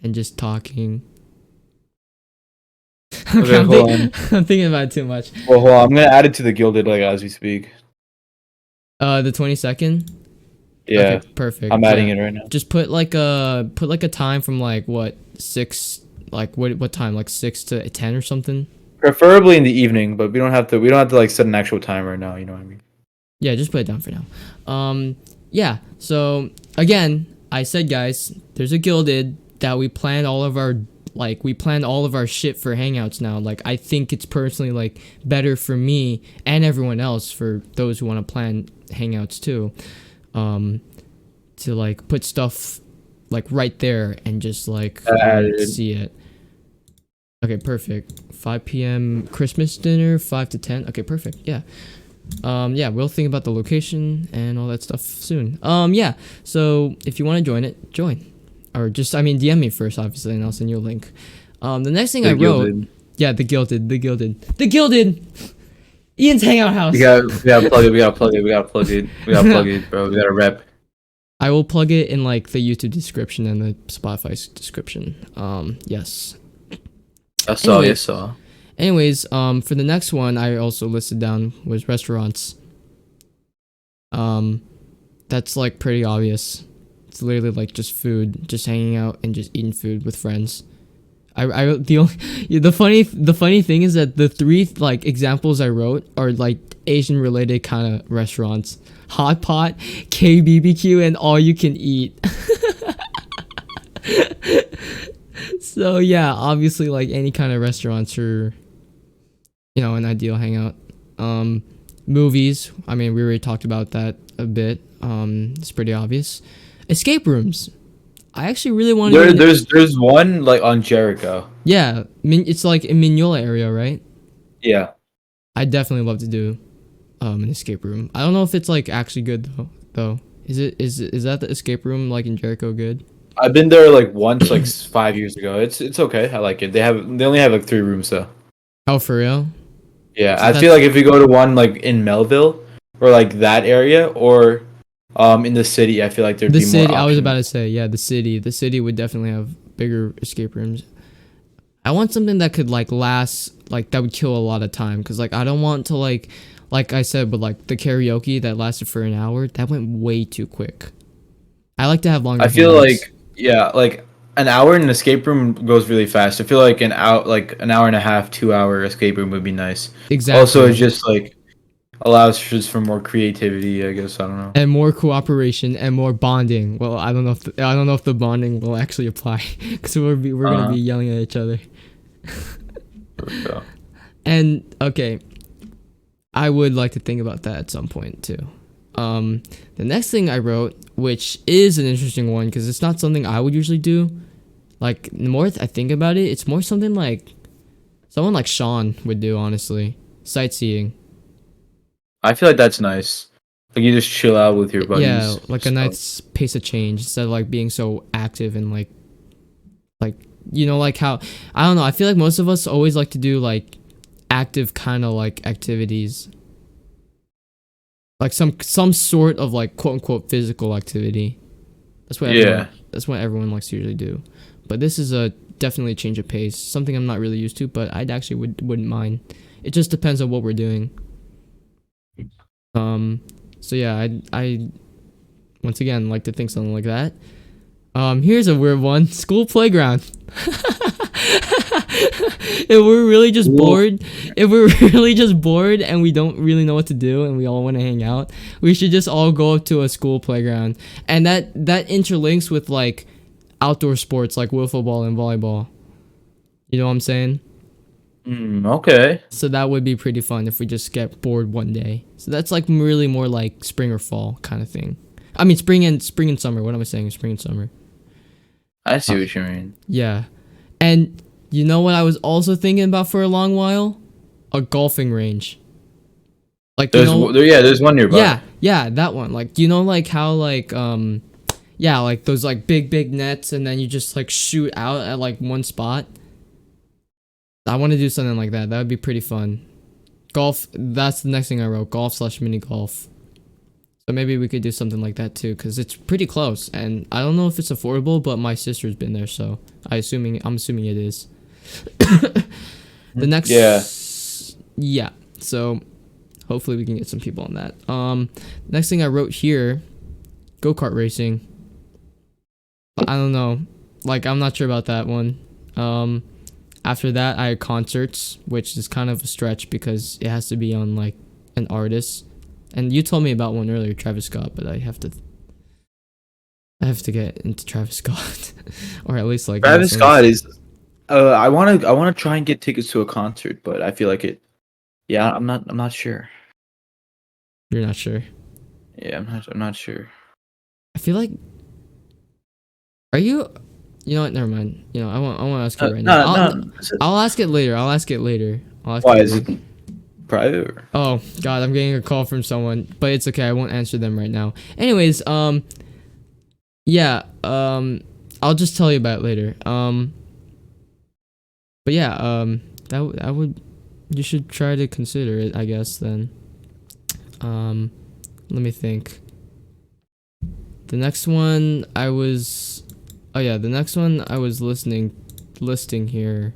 and just talking. Okay, I'm thinking about it too much. Well, hold on. I'm gonna add it to the Gilded like as we speak. The 22nd. Yeah, okay, perfect. I'm adding it right now. Just put like a time from like what 6, like what time, like 6 to 10 or something. Preferably in the evening, but we don't have to like set an actual time right now. You know what I mean? Yeah, just put it down for now. Yeah. So again, I said guys, there's a Gilded that we plan all of our shit for hangouts now. Like I think it's personally like better for me and everyone else, for those who want to plan hangouts too, to like put stuff like right there and just like see it. Okay, perfect. 5 p.m. Christmas dinner, 5 to 10. Okay, perfect. Yeah. Yeah, we'll think about the location and all that stuff soon. Yeah. So if you want to join it, join. Or just, I mean, DM me first, obviously, and I'll send you a link. The next thing I wrote, yeah, the gilded. Ian's hangout house. We gotta plug it, bro. We gotta rep. I will plug it in like the YouTube description and the Spotify description. Yes. I saw. Anyways, for the next one, I also listed down was restaurants. That's like pretty obvious. It's literally like just food, just hanging out and just eating food with friends. The funny thing is that the three like examples I wrote are like Asian related kind of restaurants: hot pot, KBBQ, and all you can eat. So yeah, obviously like any kind of restaurants are, you know, an ideal hangout. Movies, I mean, we already talked about that a bit. It's pretty obvious. Escape rooms. I actually really want to. There's one like on Jericho. Yeah, it's like in Mignola area, right? Yeah. I definitely love to do an escape room. I don't know if it's like actually good though. Is that the escape room like in Jericho good? I've been there like once, like 5 years ago. It's okay. I like it. They only have like 3 rooms though. Oh, for real? Yeah, so I feel like if you go to one like in Melville or like that area, or in the city, I feel like there'd be more options. I was about to say, yeah, the city would definitely have bigger escape rooms. I want something that could like last, like that would kill a lot of time, because like I don't want to like I said, but like the karaoke that lasted for an hour, that went way too quick. I like to have longer. I feel like, yeah, like an hour in an escape room goes really fast. I feel like an hour and a half, 2 hour escape room would be nice. Exactly. Also, it just like allows just for more creativity, I guess. I don't know. And more cooperation and more bonding. Well, I don't know if the bonding will actually apply, because we're gonna be yelling at each other. And okay, I would like to think about that at some point too. The next thing I wrote, which is an interesting one because it's not something I would usually do. Like the more I think about it, it's more something like someone like Sean would do. Honestly, sightseeing. I feel like that's nice. Like you just chill out with your buddies. Yeah, like a nice pace of change instead of like being so active and like you know, like how, I don't know, I feel like most of us always like to do like active kind of like activities, like some sort of like quote unquote physical activity. That's what everyone likes to usually do. But this is a definitely change of pace, something I'm not really used to, but I'd actually wouldn't mind. It just depends on what we're doing. So yeah, I once again like to think something like that. Here's a weird one: school playground. If we're really just bored and we don't really know what to do and we all want to hang out, we should just all go up to a school playground, and that interlinks with like outdoor sports like wiffle ball and volleyball. You know what I'm saying? Okay. So that would be pretty fun if we just get bored one day. So that's like really more like spring or fall kind of thing. I mean spring and summer. What am I saying? Spring and summer. I see what you mean. Yeah. And you know what I was also thinking about for a long while? A golfing range. Like there's one nearby. Yeah, that one. Like, you know, like how like like those like big nets, and then you just like shoot out at like one spot. I want to do something like that. That would be pretty fun. Golf. That's the next thing I wrote. Golf/mini golf. So maybe we could do something like that too, because it's pretty close, and I don't know if it's affordable, but my sister's been there, so I'm assuming it is. The next, yeah. So hopefully we can get some people on that. Next thing I wrote here, go-kart racing. I don't know, like I'm not sure about that one. After that, I had concerts, which is kind of a stretch because it has to be on like an artist. And you told me about one earlier, Travis Scott, but I have to I have to get into Travis Scott, or at least like Travis Scott is. I wanna try and get tickets to a concert, but I feel like it. Yeah, I'm not sure. You're not sure. Yeah, I'm not sure. I feel like. Are you? You know what? Never mind. You know, I won't ask you right now. No, I'll no. I'll ask it later. I'll ask it later. I'll ask Why it is later. it private? Or? Oh God, I'm getting a call from someone, but it's okay. I won't answer them right now. Anyways, yeah, I'll just tell you about it later. But yeah, that would you should try to consider it, I guess. Then, let me think. The next one I was, oh yeah, the next one I was listing here,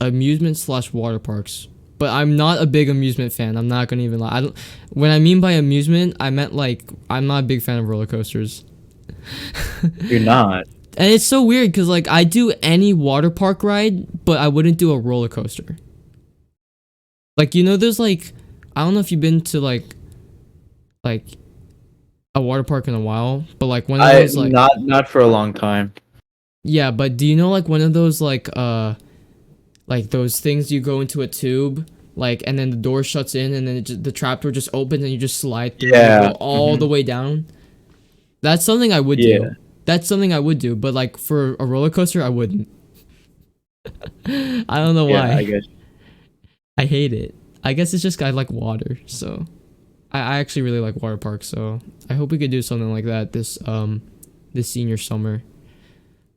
amusement slash water parks. But I'm not a big amusement fan. I'm not gonna even lie. I don't. When I mean by amusement, I meant like I'm not a big fan of roller coasters. You're not. And it's so weird because like I do any water park ride, but I wouldn't do a roller coaster. Like there's like I don't know if you've been to like a water park in a while, but like one of I those like not for a long time. yeah, but do you know like one of those like those things you go into a tube like and then the door shuts in and then the trapdoor just opens and you just slide through and Yeah. go all the way down? That's something I would Yeah. do. That's something I would do, but like for a roller coaster, I wouldn't. I don't know Yeah, why. I guess. I hate it. I guess it's just I like water, so I actually really like water parks. So I hope we could do something like that this senior summer.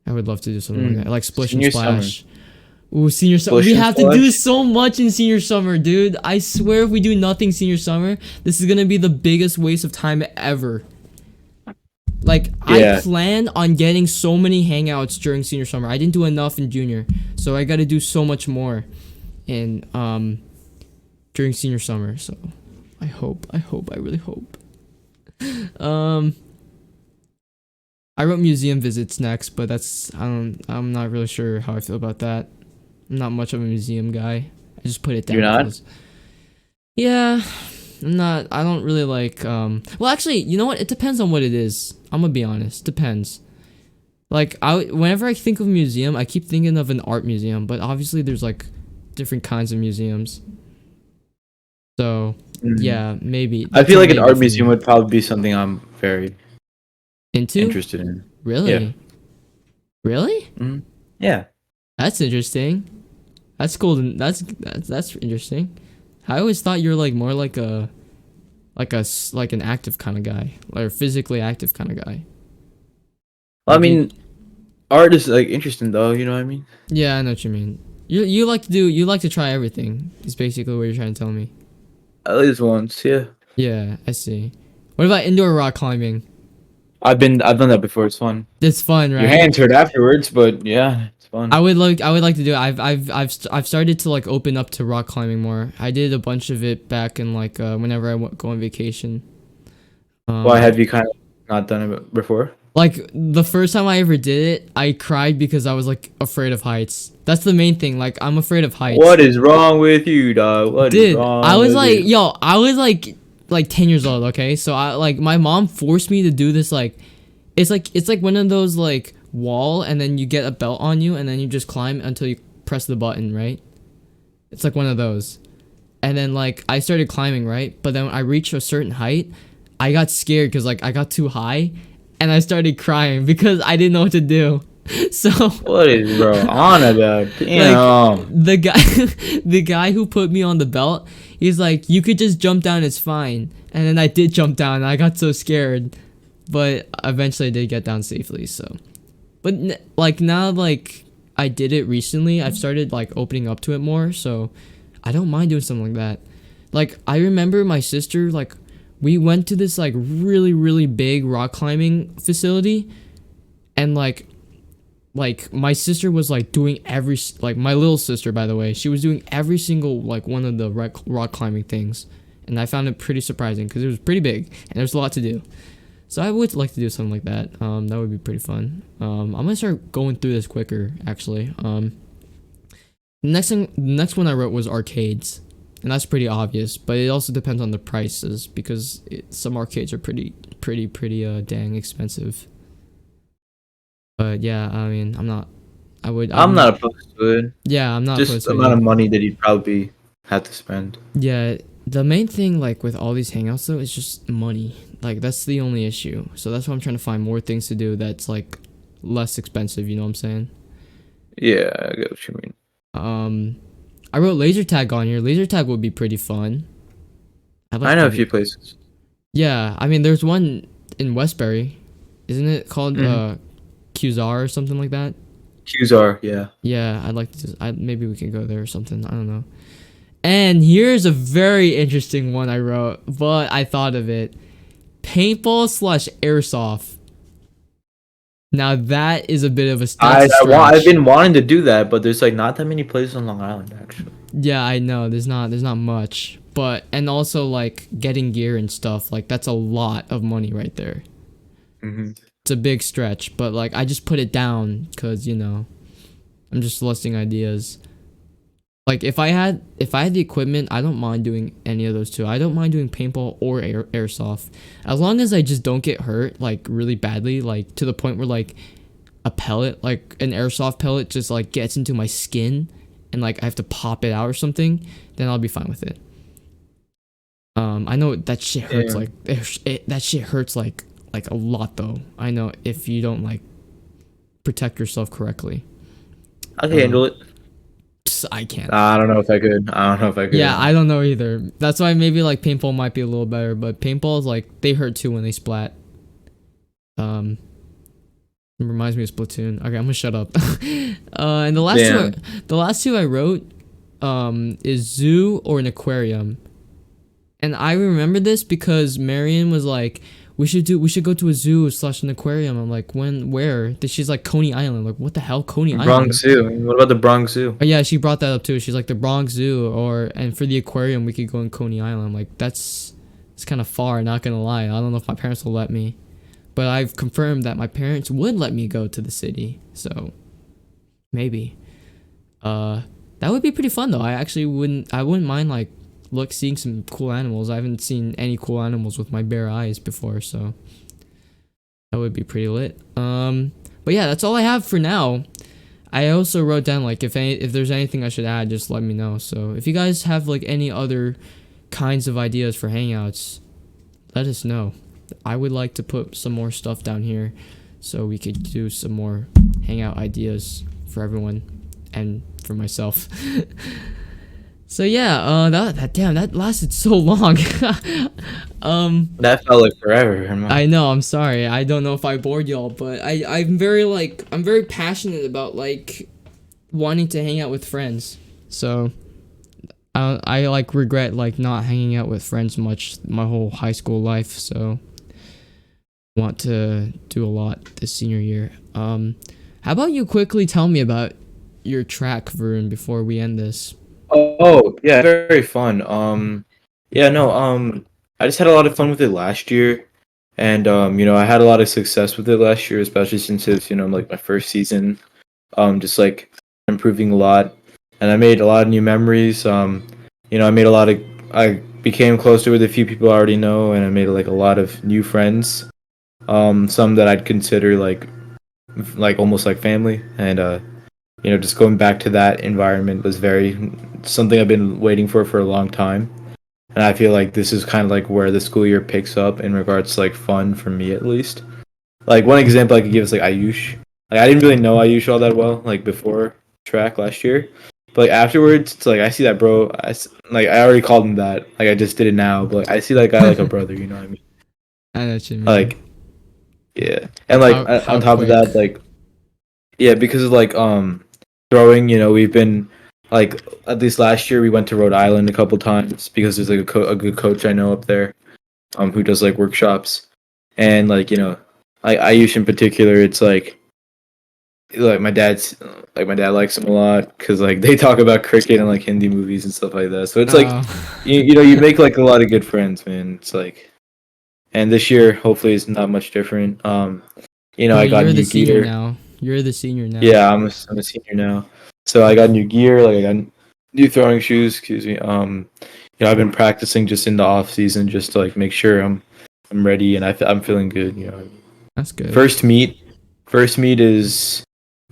I would love to do something like that, like Splish Senior and Splash. Ooh, senior summer. Splish We and have to do Splash? so much in senior summer, dude. I swear, if we do nothing senior summer, this is gonna be the biggest waste of time ever. Like, Yeah. I plan on getting so many hangouts during senior summer. I didn't do enough in junior, so I got to do so much more in during senior summer. So, I really hope. I wrote museum visits next, but I'm not really sure how I feel about that. I'm not much of a museum guy. I just put it down. You're not? because- Yeah, I'm not. I don't really like. Well, actually, you know what? It depends on what it is. I'm gonna be honest. Depends. Like whenever I think of a museum, I keep thinking of an art museum, but obviously there's like different kinds of museums. So yeah, maybe. I that's feel a like an maybe art for museum me. would probably be something I'm very Into? interested in. Really? Yeah. Really? Yeah. That's interesting. That's cool. That's interesting. I always thought you're like more like an active kind of guy, or physically active kind of guy. Well, I mean, art is like interesting though. You know what I mean? Yeah, I know what you mean. You like to try everything. Is basically what you're trying to tell me. At least once. Yeah. Yeah, I see. What about indoor rock climbing? I've done that before. It's fun. It's fun, right? Your hands hurt afterwards, but yeah, it's fun. I would like to do it. I've started to like open up to rock climbing more. I did a bunch of it back in like whenever go on vacation. Why have you kind of not done it before? Like the first time I ever did it, I cried because I was like afraid of heights. That's the main thing. Like I'm afraid of heights. What is wrong with you, dog? What is Dude, wrong? I was with like, you? I was like 10 years old, okay? So I like my mom forced me to do this like it's like one of those like wall and then you get a belt on you and then you just climb until you press the button, right? It's like one of those. And then like I started climbing, right? But then when I reached a certain height, I got scared cuz like I got too high and I started crying because I didn't know what to do. So What is bro on about? Damn. the guy the guy who put me on the belt, he's like, you could just jump down, it's fine. And then I did jump down and I got so scared, but eventually I did get down safely. So but like now like I did it recently, I've started like opening up to it more, so I don't mind doing something like that. Like I remember my sister, like we went to this like really big rock climbing facility, and like my sister was like doing like my little sister, by the way, she was doing every single like one of the rock climbing things, and I found it pretty surprising because it was pretty big and there's a lot to do. So I would like to do something like that. That would be pretty fun. I'm gonna start going through this quicker actually. The next one I wrote was arcades, and that's pretty obvious, but it also depends on the prices because some arcades are pretty dang expensive. But yeah, I mean, I'm not. I'm I'm. not opposed to it. Yeah, I'm not Just opposed the to it amount either. of money that you'd probably have to spend. Yeah, the main thing like with all these hangouts though is just money. Like that's the only issue. So that's why I'm trying to find more things to do that's like less expensive. You know what I'm saying? Yeah, I get what you mean. Um, I wrote laser tag on here. Laser tag would be pretty fun. I'd I like know a to. few places. Yeah, I mean, there's one in Westbury, isn't it called Mm-hmm. Qzar or something like that? Qzar, yeah. Yeah, I'd like to. Maybe we can go there or something. I don't know. And here's a very interesting one I wrote, but I thought of it. Paintball slash airsoft. Now that is a bit of a that's a I've stretch. been wanting to do that, but there's like not that many places on Long Island actually. Yeah, I know. There's not much, but and also like getting gear and stuff. Like that's a lot of money right there. Mm-hmm. It's a big stretch, but like I just put it down because I'm just listing ideas. Like if I had the equipment, I don't mind doing any of those two. I don't mind doing paintball or airsoft, as long as I just don't get hurt like really badly, like to the point where like a pellet, like an airsoft pellet, just like gets into my skin, and like I have to pop it out or something. Then I'll be fine with it. I know that shit hurts Yeah. like that shit hurts like a lot though. I know if you don't like protect yourself correctly. I can Um, handle it. I can't. I don't know if I could. I don't know if I Yeah, could. I don't know either. That's why maybe like paintball might be a little better, but paintball is like they hurt too when they splat. Um, it reminds me of Splatoon. Okay, I'm gonna shut up. And Damn. the last two I wrote, is zoo or an aquarium, and I remember this because Marion was like, we should go to a zoo slash an aquarium. I'm like, when, where? She's like Coney Island. Like, what the hell, Coney Island? Bronx Zoo. What about the Bronx Zoo? Oh yeah, she brought that up too. She's like the Bronx Zoo, and for the aquarium we could go in Coney Island. I'm like it's kind of far. Not gonna lie, I don't know if my parents will let me, but I've confirmed that my parents would let me go to the city. So maybe, that would be pretty fun though. I wouldn't mind like seeing some cool animals. I haven't seen any cool animals with my bare eyes before, so that would be pretty lit. But yeah, that's all I have for now. I also wrote down like if there's anything I should add, just let me know. So if you guys have like any other kinds of ideas for hangouts, let us know. I would like to put some more stuff down here so we could do some more hangout ideas for everyone and for myself. So yeah, that lasted so long. That felt like forever. I know, I'm sorry. I don't know if I bored y'all, but I'm very passionate about like wanting to hang out with friends. So I like regret like not hanging out with friends much my whole high school life. So want to do a lot this senior year. How about you quickly tell me about your track, Varun, before we end this? Oh, yeah, very fun. Yeah, no, I just had a lot of fun with it last year, and I had a lot of success with it last year, especially since it's like my first season. Just like improving a lot, and I made a lot of new memories. I made a lot of I became closer with a few people I already know, and I made like a lot of new friends. Some that I'd consider like almost like family, and just going back to that environment was very something I've been waiting for a long time. And I feel like this is kind of like where the school year picks up in regards to like fun for me at least. Like one example I could give is like Ayush. Like I didn't really know Ayush all that well like before track last year, but like afterwards it's like I see that bro. Like I already called him that. Like I just did it now, but like, I see that guy like a brother. You know what I mean? I know what you mean. Like yeah, and like How on top of quick? that, like yeah, because of like throwing, we've been like at least last year we went to Rhode Island a couple times because there's like a good coach I know up there who does like workshops, and like like Ayush in particular, it's like my dad likes him a lot because like they talk about cricket and like Hindi movies and stuff like that. So it's like Oh. you make like a lot of good friends, man. It's like, and this year hopefully it's not much different. Well, I got you're the new senior gear. now. You're the senior now. Yeah, I'm a senior now, so I got new gear. Like I got new throwing shoes. Excuse me. I've been practicing just in the off season just to like make sure I'm ready and I'm feeling good. That's good. First meet, First meet is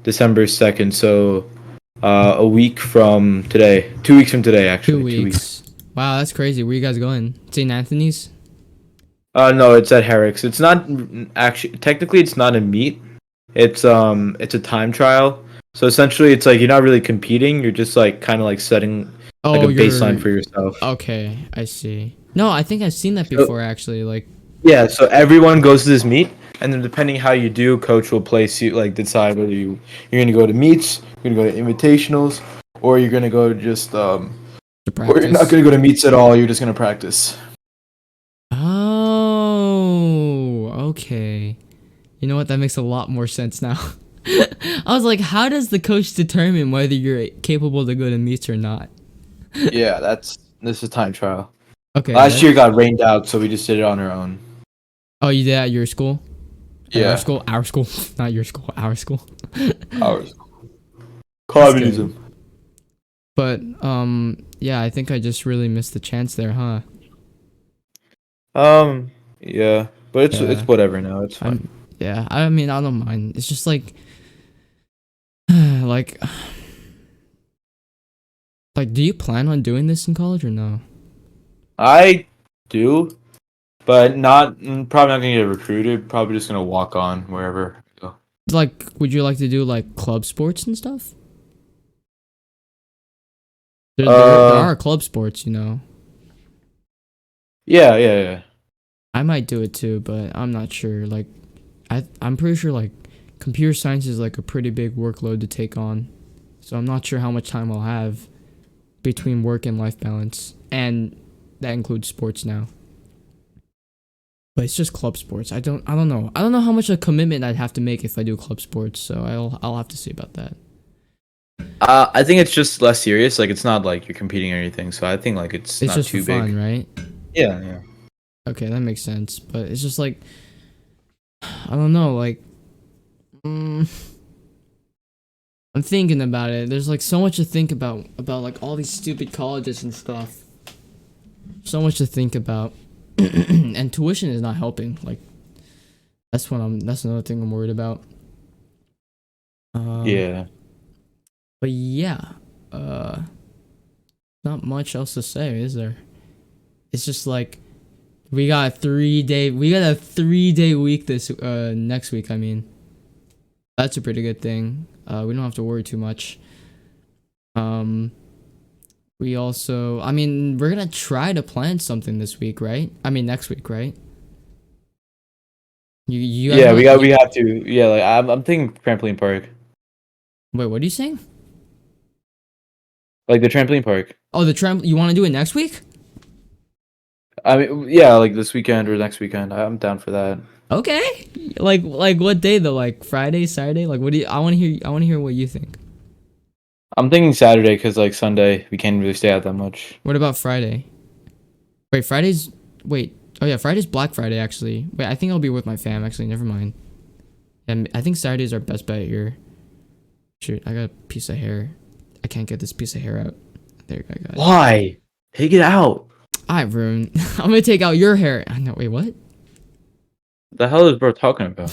December 2nd, so a week from today. 2 weeks from today, Two actually. 2 weeks. weeks. Wow, that's crazy. Where you guys going? St. Anthony's? No, it's at Herrick's. It's not actually technically it's not a meet. It's a time trial. So essentially it's like you're not really competing, you're just like kind of like setting like Oh, a baseline you're for yourself. okay. I see. No, I think I've seen that So, before actually. Like, yeah, so everyone goes to this meet and then depending how you do, coach will place you like decide whether you're going to go to meets, you're going to go to invitationals or you're going to go to just to or you're not practice. going to go to meets at all, you're just going to practice. Oh, okay. You know what? That makes a lot more sense now. I was like, how does the coach determine whether you're capable to go to meets or not? Yeah, this is time trial. Okay. Last year got rained out, so we just did it on our own. Oh, you did at your school? At Yeah, our school, not your school, our school. ours. That's good. Communism. But yeah, I think I just really missed the chance there, huh? Yeah, but it's Yeah. whatever now. It's fine. I'm yeah, I mean, I don't mind. It's just like like do you plan on doing this in college or no? I do, but probably not gonna get recruited. Probably just gonna walk on wherever I go. Like, would you like to do like club sports and stuff? There Uh, are club sports, you know. yeah. I might do it too, but I'm not sure. Like, I'm pretty sure like computer science is like a pretty big workload to take on, so I'm not sure how much time I'll have between work and life balance, and that includes sports now. But it's just club sports. I don't know. I don't know how much a commitment I'd have to make if I do club sports. So I'll have to see about that. I think it's just less serious. Like it's not like you're competing or anything. So I think like it's It's not just for too fun, big. right? Yeah. Okay, that makes sense. But it's just like I don't know. Like I'm thinking about it. There's like so much to think about like all these stupid colleges and stuff. So much to think about, and tuition is not helping. Like that's another thing I'm worried about. Yeah. But yeah, not much else to say, is there? It's just like we got a 3-day week this next week. I mean, that's a pretty good thing. We don't have to worry too much. We also, I mean, we're gonna try to plan something this week, right? I mean, next week, right? You Yeah, we you, have to. Yeah, like I'm thinking trampoline park. wait, what are you saying? Like the trampoline park. Oh, the tram. You want to do it next week? I mean, yeah, like this weekend or next weekend. I'm down for that. Okay. Like what day though? Like Friday, Saturday? Like what do you? I want to hear. I want to hear what you think. I'm thinking Saturday because like Sunday we can't really stay out that much. What about Friday? Wait, Friday's. Wait. Oh yeah, Friday's Black Friday actually. Wait, I think I'll be with my fam. Actually, never mind. And I think Saturday's our best bet here. Shoot, I got a piece of hair. I can't get this piece of hair out. There, I got it. Why? Take it out. Alright, Varun. I'm gonna take out your hair. I know. Wait, what? The hell is bro talking about?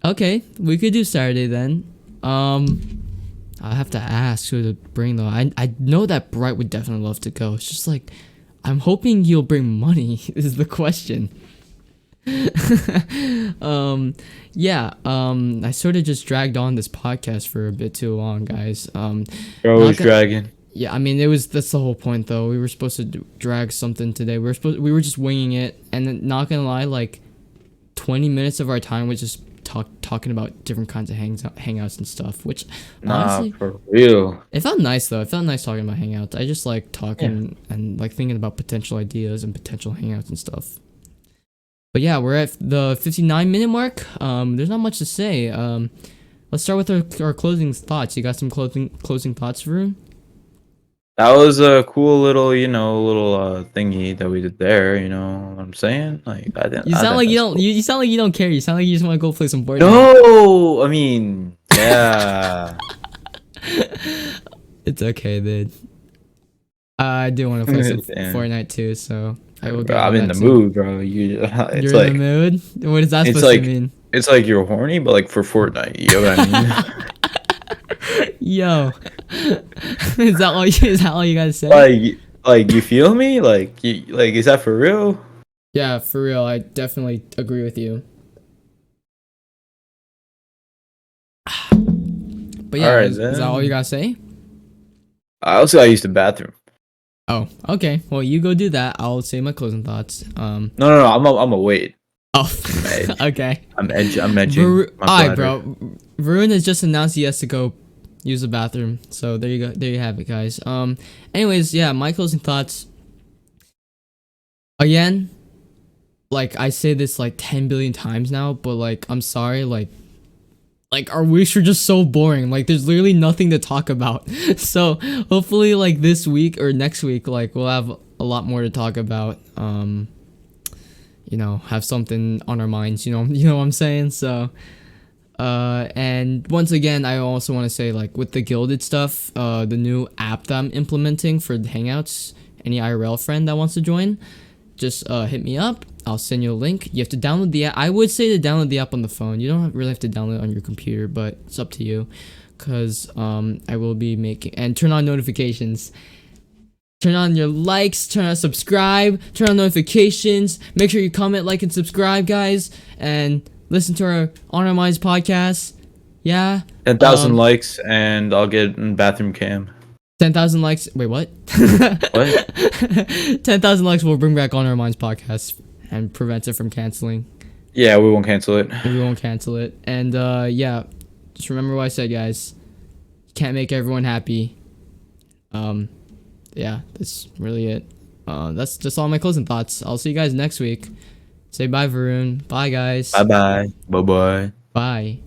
Okay, we could do Saturday then. I have to ask who to bring though. I know that Bright would definitely love to go. It's just like I'm hoping you'll bring money is the question. Yeah, I sort of just dragged on this podcast for a bit too long, guys. Bro was dragging. Yeah, I mean that's the whole point though. We were supposed to drag something today. We were just winging it, and then, not gonna lie, like 20 minutes of our time was just talking about different kinds of hangouts and stuff, which honestly, for real. it felt nice though. It felt nice talking about hangouts. I just like talking and like thinking about potential ideas and potential hangouts and stuff. But yeah, we're at the 59-minute mark. There's not much to say. Let's start with our closing thoughts. You got some closing thoughts, Varun? That was a cool little, little thingy that we did there. You know what I'm saying? Like I didn't. You sound like you don't. You sound like you don't care. You sound like you just want to go play some Fortnite. No, I mean, yeah. It's okay, dude. I do want to play some Damn. Fortnite too. So I will get I'm on in that the too. mood, bro. You, You're in the mood? What is that it's supposed to like mean? it's like you're horny, but like for Fortnite. You know what I mean? Yo. Is that all you gotta say? like you feel me? Like is that for real? Yeah, for real. I definitely agree with you. But All yeah, right is that all you then. gotta say? I also I used the bathroom. Oh, okay. Well, you go do that. I'll say my closing thoughts. No. I'm a wait. Oh, I'm edge. okay. I'm edging my Alright, bladder. bro. Varun has just announced he has to go use the bathroom. So there you go. There you have it, guys. Anyways, yeah, my closing thoughts. Again, like I say this like 10 billion times now, but like I'm sorry, like our weeks are just so boring. Like there's literally nothing to talk about. So hopefully like this week or next week, like we'll have a lot more to talk about. Have something on our minds, you know what I'm saying? So and once again, I also want to say like with the gilded stuff, the new app that I'm implementing for the hangouts, any IRL friend that wants to join, just hit me up. I'll send you a link. You have to download the app. I would say to download the app on the phone. You don't really have to download it on your computer, but it's up to you. Cause I will be making and turn on notifications. Turn on your likes, turn on subscribe, turn on notifications. Make sure you comment, like, and subscribe, guys. And listen to our On Our Minds podcast. Yeah. 10,000 likes and I'll get in bathroom cam. 10,000 likes. Wait, what? What? 10,000 likes will bring back On Our Minds podcast and prevent it from canceling. Yeah, we won't cancel it. We won't cancel it. And yeah, just remember what I said, guys. You can't make everyone happy. Yeah, that's really it. That's just all my closing thoughts. I'll see you guys next week. Say bye, Varun. Bye, guys. Bye bye. Bye bye. Bye.